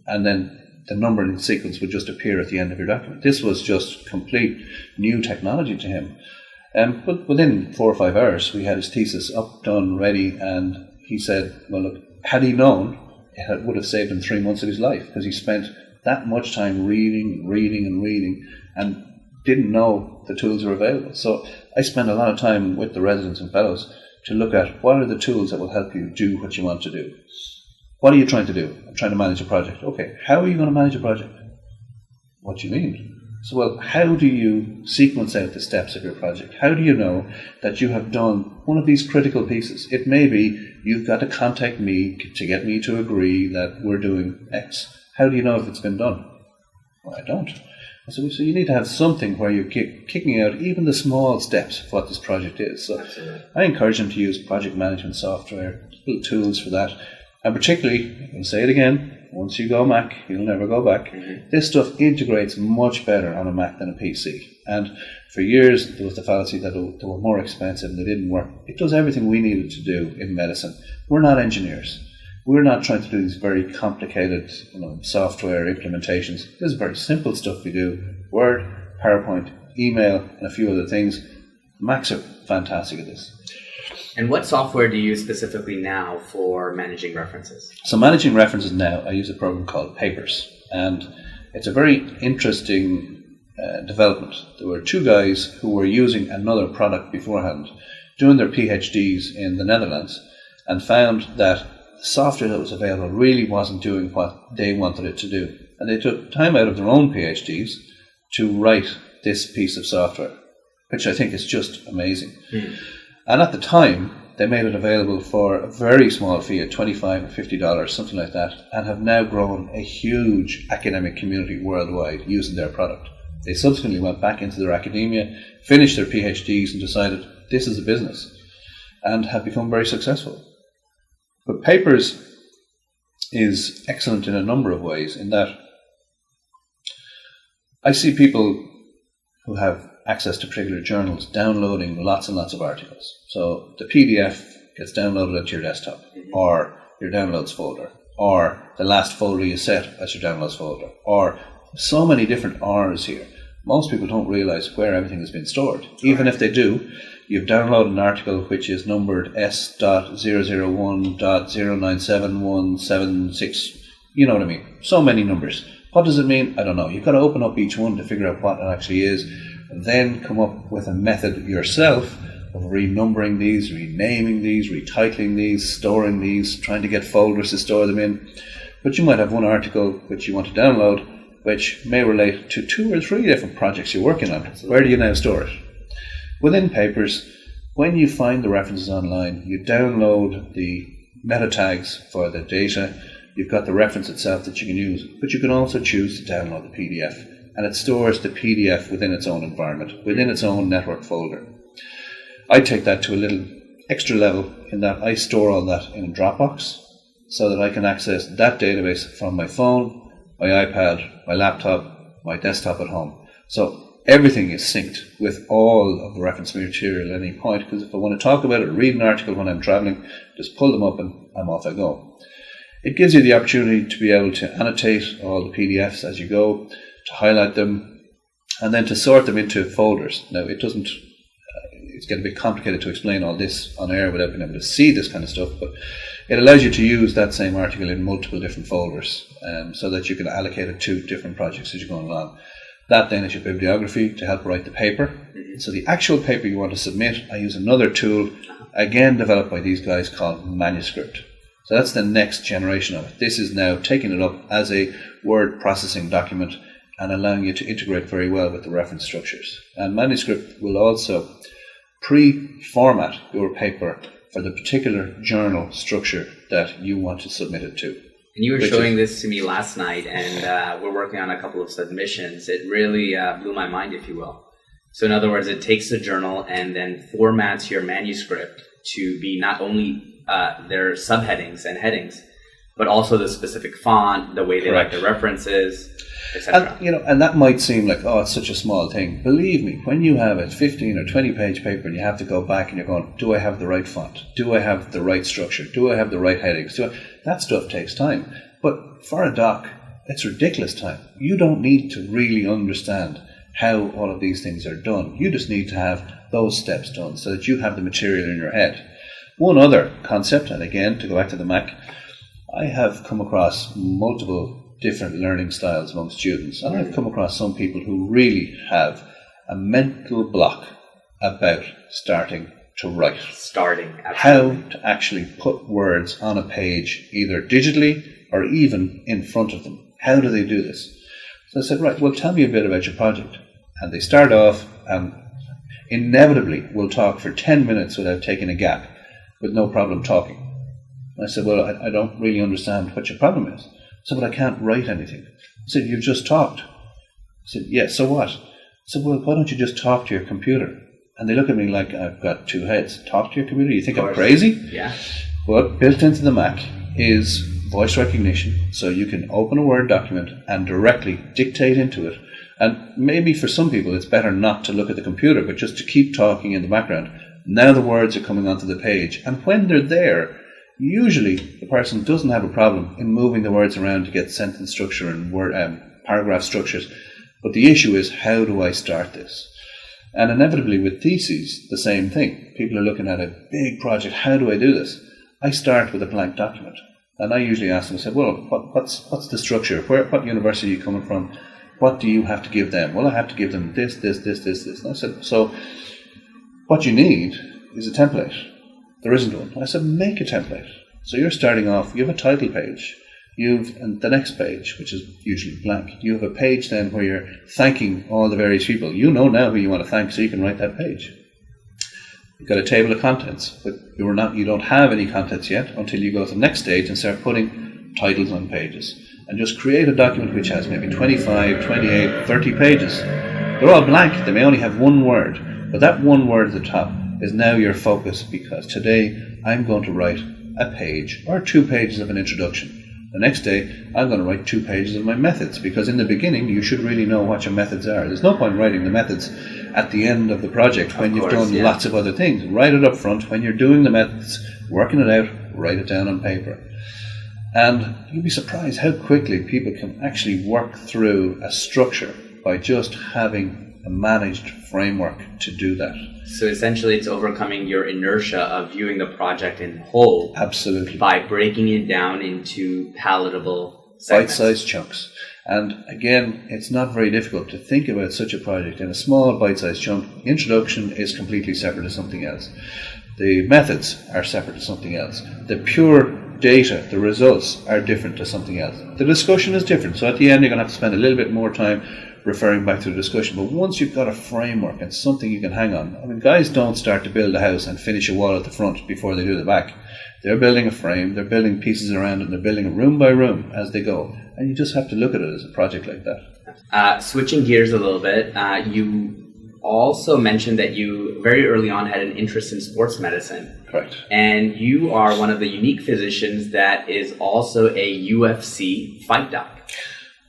and then the numbering sequence would just appear at the end of your document. This was just complete new technology to him. But within 4 or 5 hours, we had his thesis up, done, ready, and he said, well, look, had he known, it would have saved him 3 months of his life, because he spent that much time reading, and didn't know the tools are available. So I spend a lot of time with the residents and fellows to look at what are the tools that will help you do what you want to do. What are you trying to do? I'm trying to manage a project. Okay, how are you going to manage a project? What do you mean? So, well, how do you sequence out the steps of your project? How do you know that you have done one of these critical pieces? It may be you've got to contact me to get me to agree that we're doing X. How do you know if it's been done? Well, I don't. So you need to have something where you're kicking out even the small steps of what this project is. So I encourage them to use project management software, little tools for that. And particularly, I'll say it again, once you go Mac, you'll never go back. This stuff integrates much better on a Mac than a PC. And for years, there was the fallacy that they were more expensive and they didn't work. It does everything we needed to do in medicine. We're not engineers. We're not trying to do these very complicated software implementations. This is very simple stuff we do. Word, PowerPoint, email, and a few other things. Macs are fantastic at this. And what software do you use specifically now for managing references? So managing references now, I use a program called Papers. And it's a very interesting development. There were 2 guys who were using another product beforehand, doing their PhDs in the Netherlands, and found that the software that was available really wasn't doing what they wanted it to do. And they took time out of their own PhDs to write this piece of software, which I think is just amazing. And at the time, they made it available for a very small fee at $25 or $50, something like that, and have now grown a huge academic community worldwide using their product. They subsequently went back into their academia, finished their PhDs, and decided this is a business, and have become very successful. But Papers is excellent in a number of ways, in that I see people who have access to particular journals downloading lots and lots of articles. So the PDF gets downloaded onto your desktop, or your downloads folder, or the last folder you set as your downloads folder, or so many different R's here. Most people don't realize where everything has been stored. Even if they do, you've downloaded an article which is numbered S.001.097.176. You know what I mean? So many numbers. What does it mean? I don't know. You've got to open up each one to figure out what it actually is, then come up with a method yourself of renumbering these, renaming these, retitling these, storing these, trying to get folders to store them in. But you might have one article which you want to download, which may relate to 2 or 3 different projects you're working on. Absolutely. Where do you now store it? Within papers, when you find the references online, you download the meta tags for the data. You've got the reference itself that you can use, but you can also choose to download the PDF, and it stores the PDF within its own environment, within its own network folder. I take that to a little extra level in that I store all that in a Dropbox so that I can access that database from my phone, my iPad, my laptop, my desktop at home. So everything is synced with all of the reference material at any point, because if I want to talk about it or read an article when I'm travelling, just pull them up and I'm off I go. It gives you the opportunity to be able to annotate all the PDFs as you go, to highlight them, and then to sort them into folders. Now, it's getting a bit complicated to explain all this on air without being able to see this kind of stuff, but it allows you to use that same article in multiple different folders, so that you can allocate it to different projects as you're going along. That then is your bibliography to help write the paper. So the actual paper you want to submit, I use another tool, again developed by these guys, called Manuscript. So that's the next generation of it. This is now taking it up as a word processing document and allowing you to integrate very well with the reference structures. And Manuscript will also pre-format your paper for the particular journal structure that you want to submit it to. And you were showing this to me last night, and we're working on a couple of submissions. It really blew my mind, if you will. So in other words, it takes the journal and then formats your manuscript to be not only their subheadings and headings, but also the specific font, the way they Correct. like the references, etc. And that might seem like, oh, it's such a small thing. Believe me, when you have a 15 or 20 page paper and you have to go back and you're going, do I have the right font? Do I have the right structure? Do I have the right headings? That stuff takes time. But for a doc, it's ridiculous time. You don't need to really understand how all of these things are done. You just need to have those steps done so that you have the material in your head. One other concept, and again, to go back to the Mac, I have come across multiple different learning styles among students, and I've come across some people who really have a mental block about starting to write. Absolutely. How to actually put words on a page, either digitally or even in front of them. How do they do this? So I said, right, well, tell me a bit about your project. And they start off and inevitably will talk for 10 minutes without taking a gap, with no problem talking. I said, well, I don't really understand what your problem is. I said, but I can't write anything. I said, you've just talked. I said, yeah, so what? I said, well, why don't you just talk to your computer? And they look at me like I've got 2 heads. Talk to your computer? You think I'm crazy? Yeah. Well, built into the Mac is voice recognition, so you can open a Word document and directly dictate into it. And maybe for some people it's better not to look at the computer, but just to keep talking in the background. Now the words are coming onto the page, and when they're there, usually the person doesn't have a problem in moving the words around to get sentence structure and word paragraph structures. But the issue is, how do I start this? And inevitably with theses, the same thing. People are looking at a big project. How do I do this? I start with a blank document. And I usually ask them, I say, well, what's the structure? What university are you coming from? What do you have to give them? Well, I have to give them this. And I said, so what you need is a template. There isn't one. I said, make a template. So you're starting off, you have a title page. And the next page, which is usually blank, you have a page then where you're thanking all the various people. You know now who you want to thank, so you can write that page. You've got a table of contents, but you don't have any contents yet until you go to the next stage and start putting titles on pages. And just create a document which has maybe 25, 28, 30 pages. They're all blank. They may only have one word, but that one word at the top is now your focus, because today I'm going to write a page or 2 pages of an introduction. The next day I'm going to write 2 pages of my methods, because in the beginning you should really know what your methods are. There's no point writing the methods at the end of the project when you've done lots of other things. Write it up front. When you're doing the methods, working it out, write it down on paper. And you'll be surprised how quickly people can actually work through a structure by just having a managed framework to do that. So essentially it's overcoming your inertia of viewing the project in whole. Absolutely. By breaking it down into palatable segments. Bite-sized chunks. And again, it's not very difficult to think about such a project in a small bite-sized chunk. Introduction is completely separate to something else. The methods are separate to something else. The pure data, the results are different to something else. The discussion is different. So at the end, you're going to have to spend a little bit more time referring back to the discussion. But once you've got a framework and something you can hang on, I mean, guys don't start to build a house and finish a wall at the front before they do the back. They're building a frame, they're building pieces around it, and they're building it room by room as they go. And you just have to look at it as a project like that. Switching gears a little bit, you also mentioned that you very early on had an interest in sports medicine. Correct. And you are one of the unique physicians that is also a UFC Fight Doc.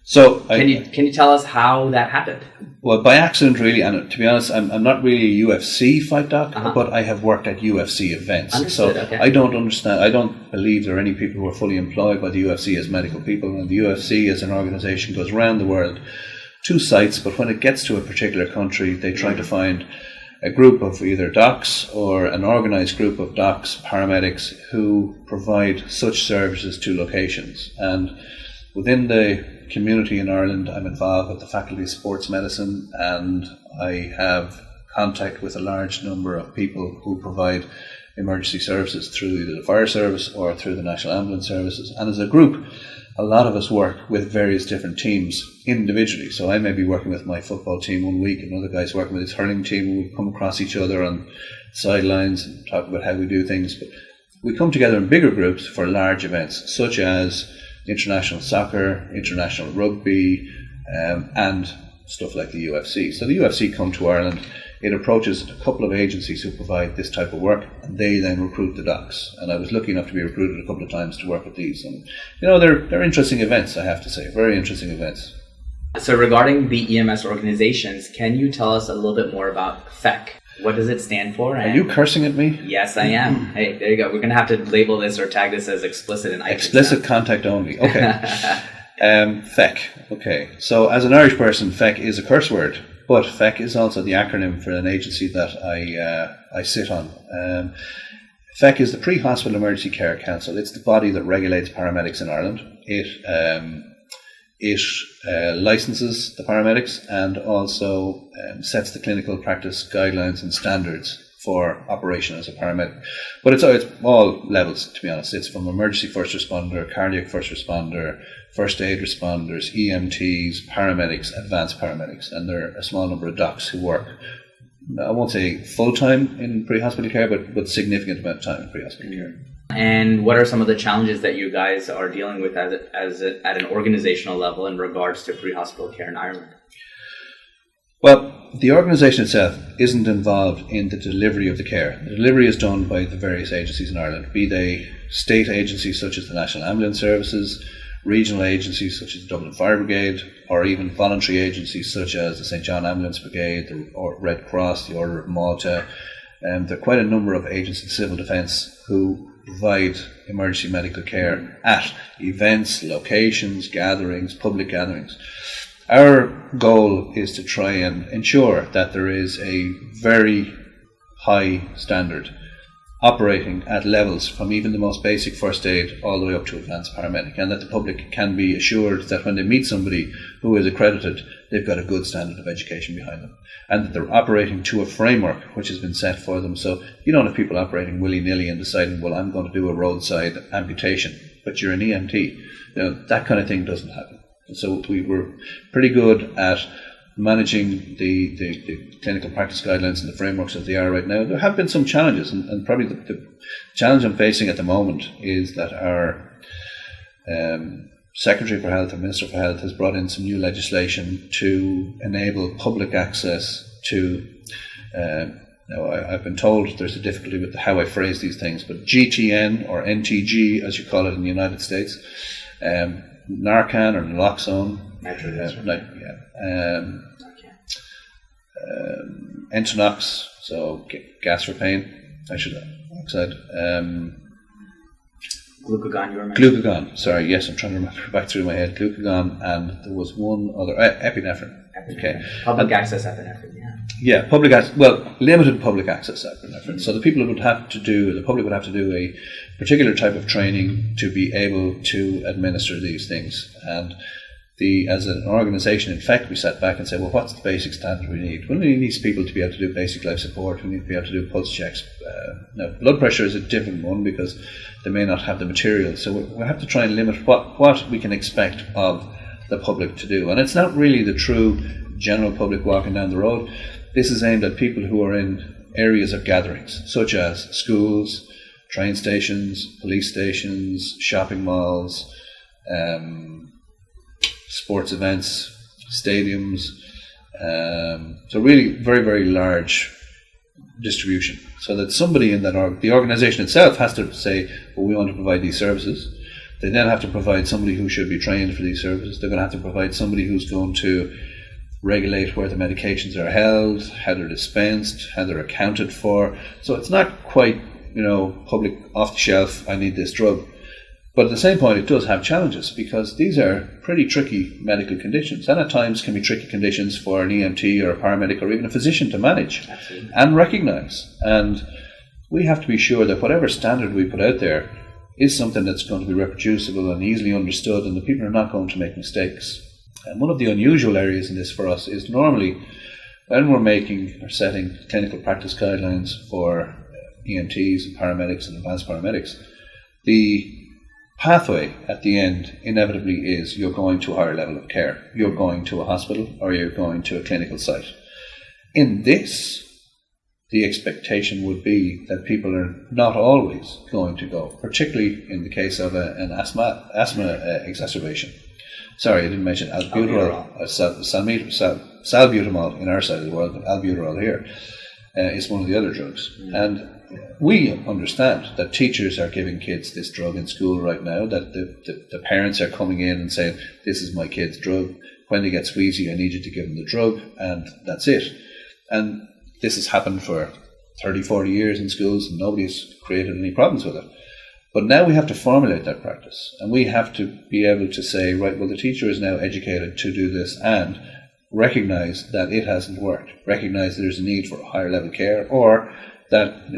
So can you tell us how that happened? Well, by accident, really, and to be honest, I'm not really a UFC fight doc, but I have worked at UFC events. Understood, so okay. I don't believe there are any people who are fully employed by the UFC as medical people. And the UFC as an organisation goes around the world to sites, but when it gets to a particular country, they try to find a group of either docs or an organised group of docs, paramedics, who provide such services to locations. And within the community in Ireland, I'm involved with the Faculty of Sports Medicine, and I have contact with a large number of people who provide emergency services through either the fire service or through the National Ambulance Services. And as a group, a lot of us work with various different teams individually. So I may be working with my football team one week, and another guy's working with his hurling team, and we come across each other on sidelines and talk about how we do things. But we come together in bigger groups for large events, such as international soccer, international rugby, and stuff like the UFC. So the UFC come to Ireland, it approaches a couple of agencies who provide this type of work, and they then recruit the docs. And I was lucky enough to be recruited a couple of times to work with these. And, you know, they're interesting events, I have to say, very interesting events. So regarding the EMS organizations, can you tell us a little bit more about PHECC? What does it stand for? Are you cursing at me? Yes, I am. Hey, there you go. We're going to have to label this or tag this as explicit and explicit contact only. Okay. PHECC. Okay. So as an Irish person, PHECC is a curse word, but PHECC is also the acronym for an agency that I sit on. PHECC is the Prehospital Emergency Care Council. It's the body that regulates paramedics in Ireland. It licenses the paramedics and also sets the clinical practice guidelines and standards for operation as a paramedic. But it's all levels, to be honest. It's from emergency first responder, cardiac first responder, first aid responders, EMTs, paramedics, advanced paramedics, and there are a small number of docs who work, I won't say full-time in pre-hospital care, but significant amount of time in pre-hospital care. And what are some of the challenges that you guys are dealing with at an organizational level in regards to pre-hospital care in Ireland? Well, the organisation itself isn't involved in the delivery of the care. The delivery is done by the various agencies in Ireland, be they state agencies such as the National Ambulance Services, regional agencies such as the Dublin Fire Brigade, or even voluntary agencies such as the St. John Ambulance Brigade, the Red Cross, the Order of Malta. There are quite a number of agencies of civil defence who provide emergency medical care at events, locations, gatherings, public gatherings. Our goal is to try and ensure that there is a very high standard operating at levels from even the most basic first aid all the way up to advanced paramedic, and that the public can be assured that when they meet somebody who is accredited, they've got a good standard of education behind them, and that they're operating to a framework which has been set for them. So you don't have people operating willy-nilly and deciding, well, I'm going to do a roadside amputation, but you're an EMT. You know, that kind of thing doesn't happen. And so we were pretty good at managing the clinical practice guidelines and the frameworks as they are right now. There have been some challenges, and probably the challenge I'm facing at the moment is that our Secretary for Health or Minister for Health has brought in some new legislation to enable public access to, now I've been told there's a difficulty with how I phrase these things, but GTN or NTG as you call it in the United States, Narcan or naloxone, Entonox, so gas for pain, oxide. Glucagon, you were mentioning? Glucagon, sorry, yes, I'm trying to remember back through my head. Glucagon, and there was one other, epinephrine. Okay. Public access epinephrine, yeah. Yeah, public access, well, limited public access epinephrine. So the public would have to do a particular type of training to be able to administer these things. And as an organisation, in fact, we sat back and said, well, what's the basic standard we need? Well, we need people to be able to do basic life support. We need to be able to do pulse checks. Now, blood pressure is a different one because they may not have the material. So we have to try and limit what we can expect of the public to do. And it's not really the true general public walking down the road. This is aimed at people who are in areas of gatherings, such as schools, train stations, police stations, shopping malls, sports events, stadiums. So really very, very large distribution. So that somebody in that the organisation itself has to say, well, we want to provide these services. They then have to provide somebody who should be trained for these services. They're going to have to provide somebody who's going to regulate where the medications are held, how they're dispensed, how they're accounted for. So it's not quite, public off the shelf, I need this drug. But at the same point, it does have challenges because these are pretty tricky medical conditions, and at times can be tricky conditions for an EMT or a paramedic or even a physician to manage. Absolutely. And recognise. And we have to be sure that whatever standard we put out there is something that's going to be reproducible and easily understood, and the people are not going to make mistakes. And one of the unusual areas in this for us is normally when we're making or setting clinical practice guidelines for EMTs and paramedics and advanced paramedics, the pathway at the end inevitably is you're going to a higher level of care. You're going to a hospital or you're going to a clinical site. In this, the expectation would be that people are not always going to go, particularly in the case of an asthma exacerbation. Sorry, I didn't mention albuterol, salbutamol in our side of the world, but albuterol here is one of the other drugs. And we understand that teachers are giving kids this drug in school right now, that the parents are coming in and saying, this is my kid's drug. When they get squeezy, I need you to give them the drug, and that's it. And this has happened for 30, 40 years in schools, and nobody's created any problems with it. But now we have to formulate that practice, and we have to be able to say, right, well, the teacher is now educated to do this and recognise that it hasn't worked, recognise there's a need for higher level care, or that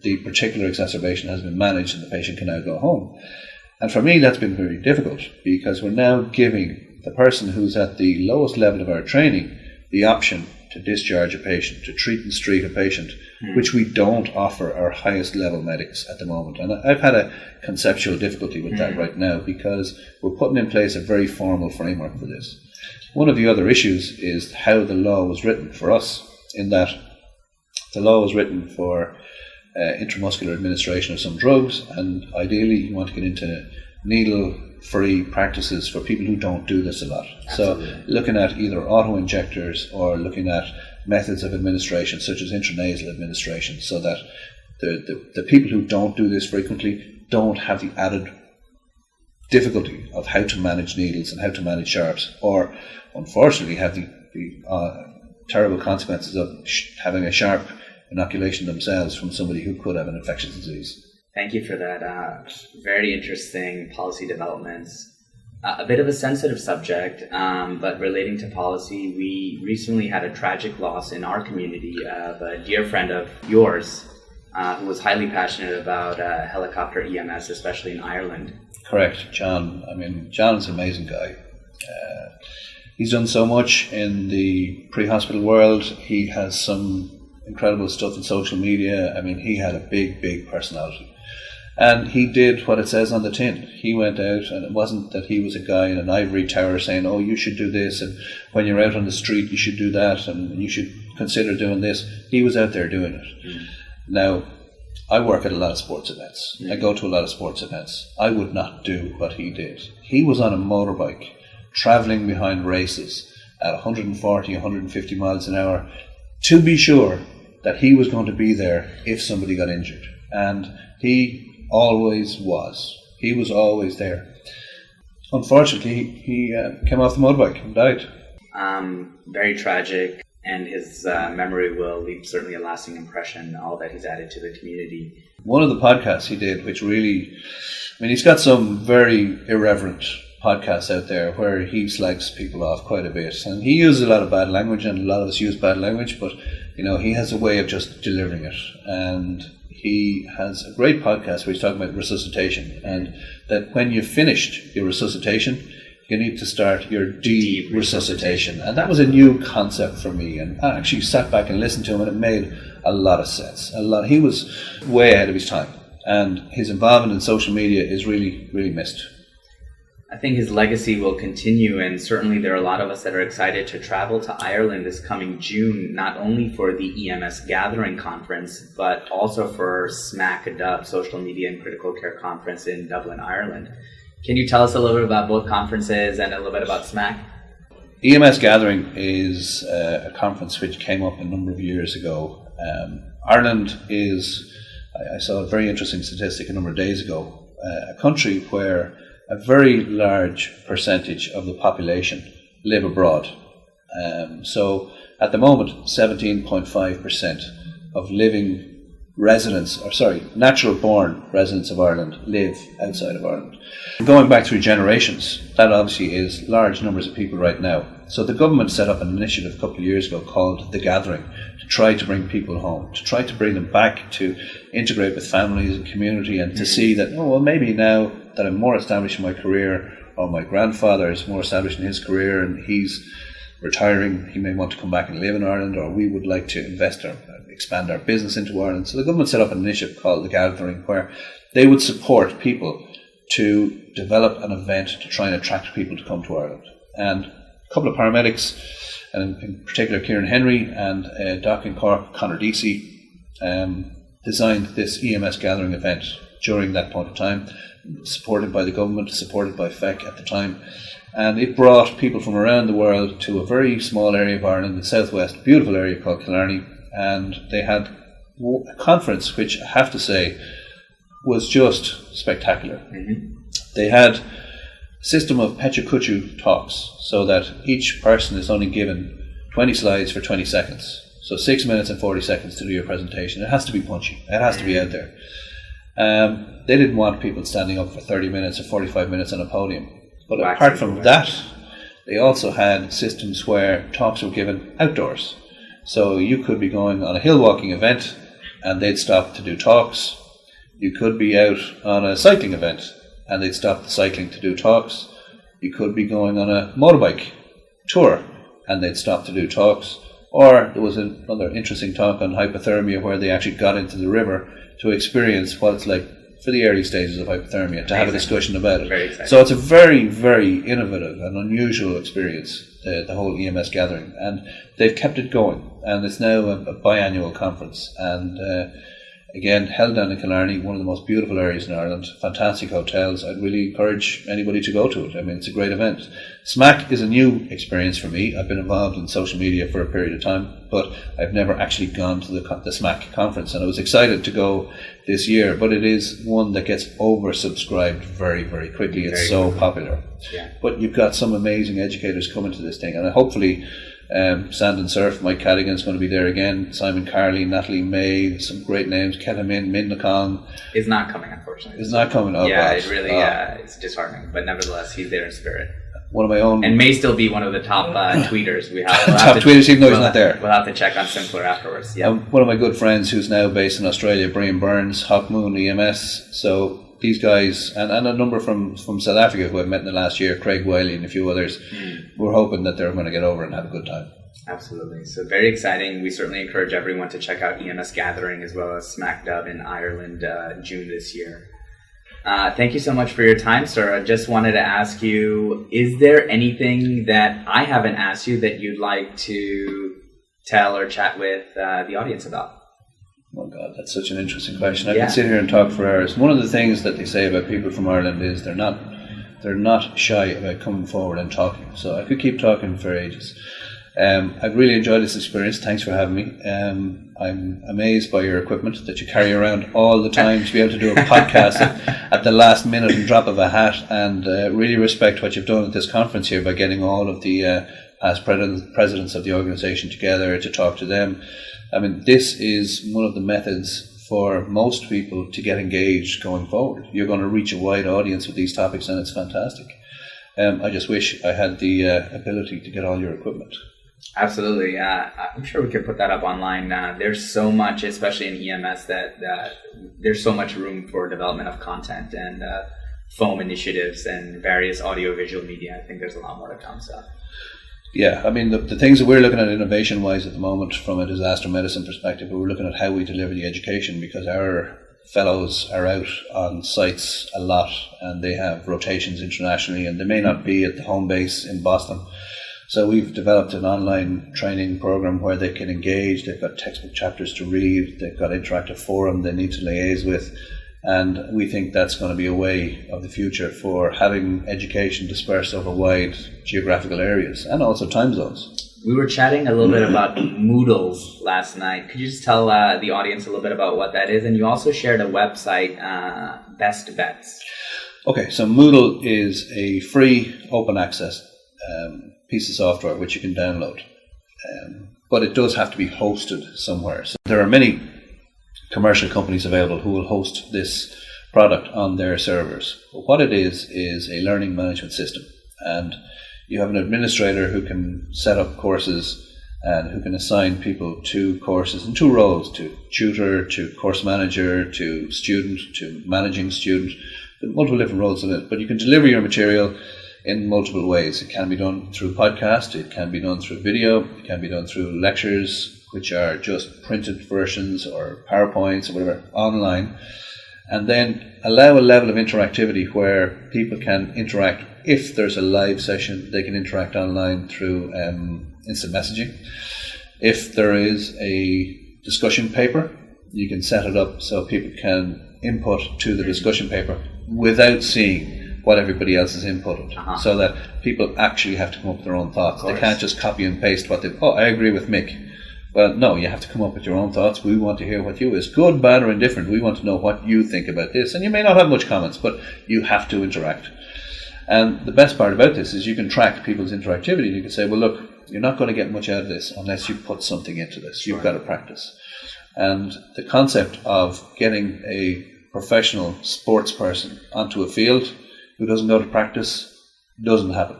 the particular exacerbation has been managed and the patient can now go home. And for me, that's been very difficult because we're now giving the person who's at the lowest level of our training the option to discharge a patient, to treat and treat a patient, which we don't offer our highest level medics at the moment. And I've had a conceptual difficulty with that right now because we're putting in place a very formal framework for this. One of the other issues is how the law was written for us, in that the law was written for intramuscular administration of some drugs, and ideally you want to get into needle-free practices for people who don't do this a lot. Absolutely. So looking at either auto-injectors or looking at methods of administration such as intranasal administration, so that the people who don't do this frequently don't have the added difficulty of how to manage needles and how to manage sharps, or unfortunately have the terrible consequences of having a sharp inoculation themselves from somebody who could have an infectious disease. Thank you for that. Very interesting policy developments. A bit of a sensitive subject, but relating to policy, we recently had a tragic loss in our community of a dear friend of yours who was highly passionate about helicopter EMS, especially in Ireland. Correct, John. I mean, John's an amazing guy. He's done so much in the pre-hospital world. He has some incredible stuff in social media. I mean, he had a big, big personality. And he did what it says on the tin. He went out, and it wasn't that he was a guy in an ivory tower saying, oh, you should do this, and when you're out on the street, you should do that, and you should consider doing this. He was out there doing it. Now, I work at a lot of sports events. I go to a lot of sports events. I would not do what he did. He was on a motorbike, travelling behind races at 140, 150 miles an hour to be sure that he was going to be there if somebody got injured. And he always was. He was always there. Unfortunately, he came off the motorbike and died. Very tragic, and his memory will leave certainly a lasting impression, all that he's added to the community. One of the podcasts he did, which really, I mean, he's got some very irreverent podcasts out there where he slags people off quite a bit, and he uses a lot of bad language, and a lot of us use bad language, but he has a way of just delivering it. And he has a great podcast where he's talking about resuscitation, and that when you've finished your resuscitation, you need to start your deep resuscitation. And that was a new concept for me, and I actually sat back and listened to him, and it made a lot of sense. He was way ahead of his time. and his involvement in social media is really, really missed. I think his legacy will continue, and certainly there are a lot of us that are excited to travel to Ireland this coming June, not only for the EMS Gathering conference, but also for SMAC Social Media and Critical Care Conference in Dublin, Ireland. Can you tell us a little bit about both conferences and a little bit about SMAC? EMS Gathering is a conference which came up a number of years ago. Ireland is, I saw a very interesting statistic a number of days ago, a country where a very large percentage of the population live abroad. So at the moment, 17.5% of natural born residents of Ireland live outside of Ireland. Going back through generations, that obviously is large numbers of people right now. So the government set up an initiative a couple of years ago called The Gathering to try to bring people home, to try to bring them back to integrate with families and community, and to see that, maybe now that I'm more established in my career, or my grandfather is more established in his career and he's retiring, he may want to come back and live in Ireland, or we would like to invest or expand our business into Ireland. So the government set up an initiative called The Gathering, where they would support people to develop an event to try and attract people to come to Ireland. And a couple of paramedics, and in particular Kieran Henry and Doc in Cork, Conor Deasy, designed this EMS Gathering event during that point of time, supported by the government, supported by PHECC at the time. And it brought people from around the world to a very small area of Ireland, the southwest, beautiful area called Killarney, and they had a conference which I have to say was just spectacular. They had a system of pecha talks, so that each person is only given 20 slides for 20 seconds. So 6 minutes and 40 seconds to do your presentation. It has to be punchy. It has to be out there. They didn't want people standing up for 30 minutes or 45 minutes on a podium. But apart from that, they also had systems where talks were given outdoors. So you could be going on a hill walking event and they'd stop to do talks. You could be out on a cycling event and they'd stop the cycling to do talks. You could be going on a motorbike tour and they'd stop to do talks. Or there was another interesting talk on hypothermia where they actually got into the river to experience what it's like for the early stages of hypothermia, to have a discussion about it. So it's a very, very innovative and unusual experience, the whole EMS Gathering. And they've kept it going. And it's now a biannual conference. And again, held down in Killarney, one of the most beautiful areas in Ireland, fantastic hotels. I'd really encourage anybody to go to it. I mean, it's a great event. SMAC is a new experience for me. I've been involved in social media for a period of time, but I've never actually gone to the SMAC conference, and I was excited to go this year, but it is one that gets oversubscribed very, very quickly. It's so popular. Yeah. But you've got some amazing educators coming to this thing, and hopefully Sand and Surf, Mike Cadigan's going to be there again, Simon Carley, Natalie May, some great names, Ketamin, Min Nakong. Is not coming, unfortunately. Is not coming. It really it's disheartening, but nevertheless, he's there in spirit. One of my own, and may still be one of the top tweeters. We'll top tweeters, even though he's not there. We'll have to check on Simpler afterwards. Yeah. One of my good friends who's now based in Australia, Brian Burns, Hawk Moon EMS. So these guys, and a number from South Africa who I've met in the last year, Craig Wiley and a few others, we're hoping that they're going to get over and have a good time. Absolutely. So very exciting. We certainly encourage everyone to check out EMS Gathering as well as SMAC Dub in Ireland June this year. Thank you so much for your time, sir. I just wanted to ask you, is there anything that I haven't asked you that you'd like to tell or chat with the audience about? Oh God, that's such an interesting question. I could sit here and talk for hours. One of the things that they say about people from Ireland is they're not shy about coming forward and talking. So I could keep talking for ages. I've really enjoyed this experience. Thanks for having me. I'm amazed by your equipment that you carry around all the time to be able to do a podcast at the last minute and drop of a hat, and really respect what you've done at this conference here by getting all of the past presidents of the organisation together to talk to them. I mean, this is one of the methods for most people to get engaged going forward. You're going to reach a wide audience with these topics, and it's fantastic. I just wish I had the ability to get all your equipment. Absolutely. I'm sure we could put that up online. There's so much, especially in EMS, that there's so much room for development of content and foam initiatives and various audio-visual media. I think there's a lot more to come. So. Yeah, I mean, the things that we're looking at innovation-wise at the moment from a disaster medicine perspective, we're looking at how we deliver the education, because our fellows are out on sites a lot, and they have rotations internationally, and they may not be at the home base in Boston. So we've developed an online training program where they can engage. They've got textbook chapters to read. They've got interactive forum they need to liaise with. And we think that's going to be a way of the future for having education dispersed over wide geographical areas and also time zones. We were chatting a little bit about Moodles last night. Could you just tell the audience a little bit about what that is? And you also shared a website, Best Bets. Okay, so Moodle is a free open access piece of software which you can download. But it does have to be hosted somewhere. So there are many commercial companies available who will host this product on their servers. But what it is a learning management system. And you have an administrator who can set up courses and who can assign people to courses in two roles, to tutor, to course manager, to student, to managing student. There are multiple different roles in it, but you can deliver your material in multiple ways. It can be done through podcast, it can be done through video, it can be done through lectures, which are just printed versions or PowerPoints or whatever online, and then allow a level of interactivity where people can interact. If there's a live session, they can interact online through instant messaging. If there is a discussion paper, you can set it up so people can input to the discussion paper without seeing what everybody else has inputted, so that people actually have to come up with their own thoughts. They can't just copy and paste what they, I agree with Mick. Well, no, you have to come up with your own thoughts. We want to hear what you is, good, bad, or indifferent. We want to know what you think about this. And you may not have much comments, but you have to interact. And the best part about this is you can track people's interactivity. You can say, well, look, you're not going to get much out of this unless you put something into this. You've got to practice. And the concept of getting a professional sports person onto a field who doesn't go to practice doesn't happen.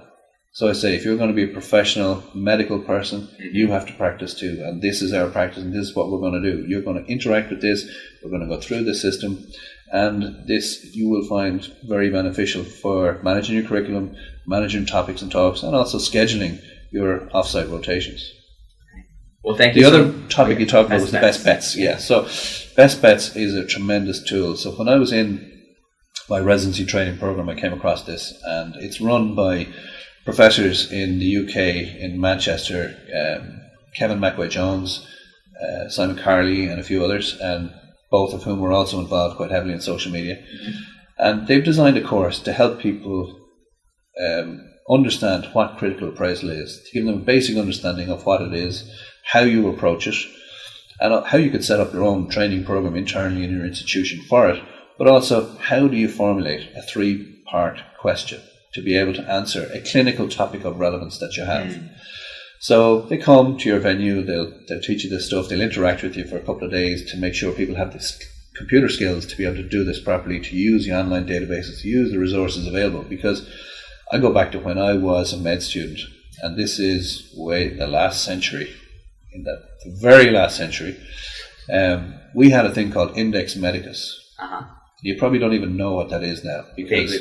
So I say, if you're going to be a professional medical person, you have to practice too. And this is our practice, and this is what we're going to do. You're going to interact with this. We're going to go through the system. And this you will find very beneficial for managing your curriculum, managing topics and talks, and also scheduling your off-site rotations. Well, thank you. The other topic you talked about was the best bets. Yeah, so best bets is a tremendous tool. So when I was in my residency training program, I came across this, and it's run by professors in the UK, in Manchester, Kevin McWay-Jones, Simon Carley, and a few others, and both of whom were also involved quite heavily in social media. And they've designed a course to help people understand what critical appraisal is, to give them a basic understanding of what it is, how you approach it, and how you could set up your own training program internally in your institution for it, but also how do you formulate a 3-part question to be able to answer a clinical topic of relevance that you have. So they come to your venue, they'll teach you this stuff, they'll interact with you for a couple of days to make sure people have this computer skills to be able to do this properly, to use the online databases, to use the resources available. Because I go back to when I was a med student, and this is the last century, in the very last century, we had a thing called Index Medicus. You probably don't even know what that is now, because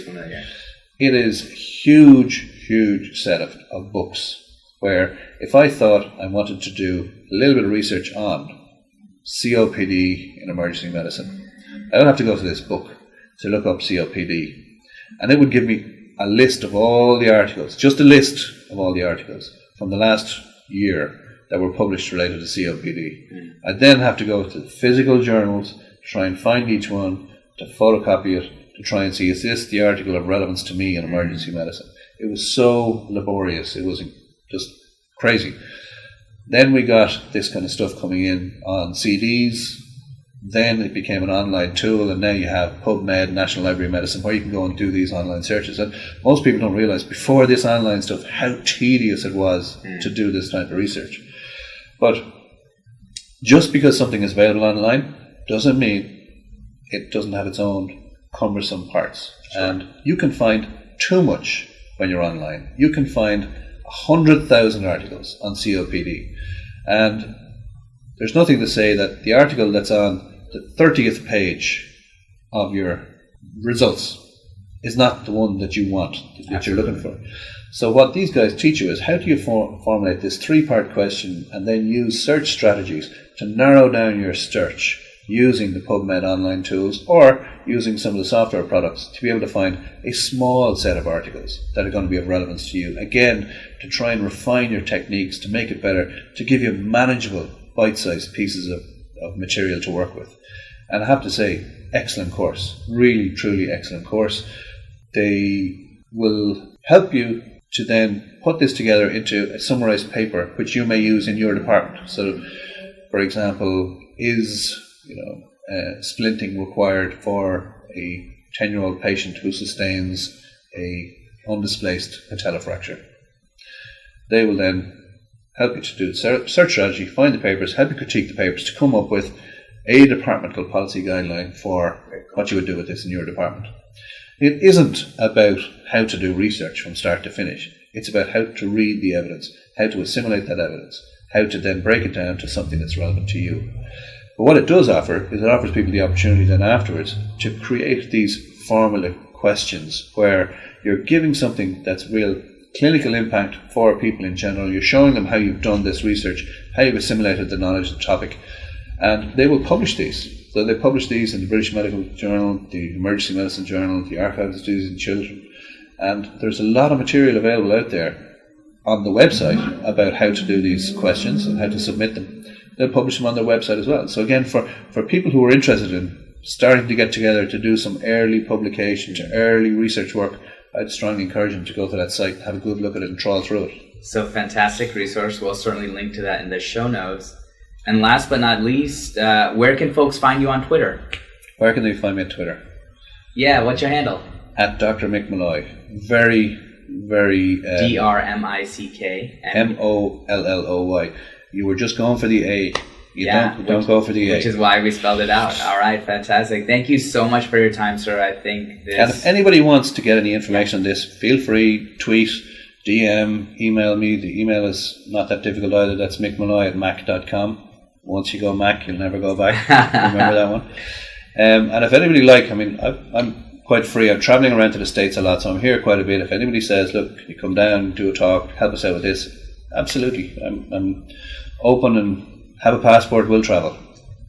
it is a huge set of books where if I thought I wanted to do a little bit of research on COPD in emergency medicine, I would have to go to this book to look up COPD, and it would give me a list of all the articles, just a list of all the articles from the last year that were published related to COPD. I'd then have to go to the physical journals to try and find each one, to photocopy it, to try and see, is this the article of relevance to me in emergency medicine? It was so laborious. It was just crazy. Then we got this kind of stuff coming in on CDs. Then it became an online tool, and now you have PubMed, National Library of Medicine, where you can go and do these online searches. And most people don't realize before this online stuff how tedious it was to do this type of research. But just because something is available online doesn't mean it doesn't have its own cumbersome parts. And you can find too much when you're online. You can find 100,000 articles on COPD, and there's nothing to say that the article that's on the 30th page of your results is not the one that you want, that you're looking for. So what these guys teach you is how do you formulate this 3-part question and then use search strategies to narrow down your search using the PubMed online tools or using some of the software products to be able to find a small set of articles that are going to be of relevance to you. Again, to try and refine your techniques, to make it better, to give you manageable, bite-sized pieces of material to work with. And I have to say, excellent course. Really, truly excellent course. They will help you to then put this together into a summarized paper which you may use in your department. So, for example, is splinting required for a 10-year-old patient who sustains a undisplaced patellar fracture? They will then help you to do search strategy, find the papers, help you critique the papers to come up with a departmental policy guideline for what you would do with this in your department. It isn't about how to do research from start to finish. It's about how to read the evidence, how to assimilate that evidence, how to then break it down to something that's relevant to you. But what it does offer is it offers people the opportunity then afterwards to create these formula questions where you're giving something that's real clinical impact for people in general. You're showing them how you've done this research, how you've assimilated the knowledge of the topic, and they will publish these. So they publish these in the British Medical Journal, the Emergency Medicine Journal, the Archive of Diseases in Children, and there's a lot of material available out there on the website about how to do these questions and how to submit them. They'll publish them on their website as well. So again, for people who are interested in starting to get together to do some early publication, to early research work, I'd strongly encourage them to go to that site, have a good look at it and trawl through it. So fantastic resource. We'll certainly link to that in the show notes. And last but not least, where can folks find you on Twitter? Where can they find me on Twitter? Yeah, what's your handle? At Dr. Mick Molloy. Very, very... DRMICK. MOLLOY. You were just going for the A. You don't go for the A. Which is why we spelled it out. All right, fantastic. Thank you so much for your time, sir. I think this... And if anybody wants to get any information on this, feel free, tweet, DM, email me. The email is not that difficult either. That's mickmolloy@mac.com. Once you go Mac, you'll never go back. Remember that one. And if anybody I'm quite free. I'm travelling around to the States a lot, so I'm here quite a bit. If anybody says, look, you come down, do a talk, help us out with this, absolutely. I'm open and have a passport, we'll travel.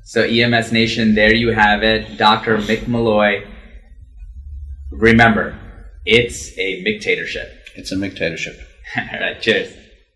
So EMSNation, there you have it. Dr. Mick Molloy. Remember, it's a Mick-Tatorship. It's a Mick-Tatorship. All right, cheers.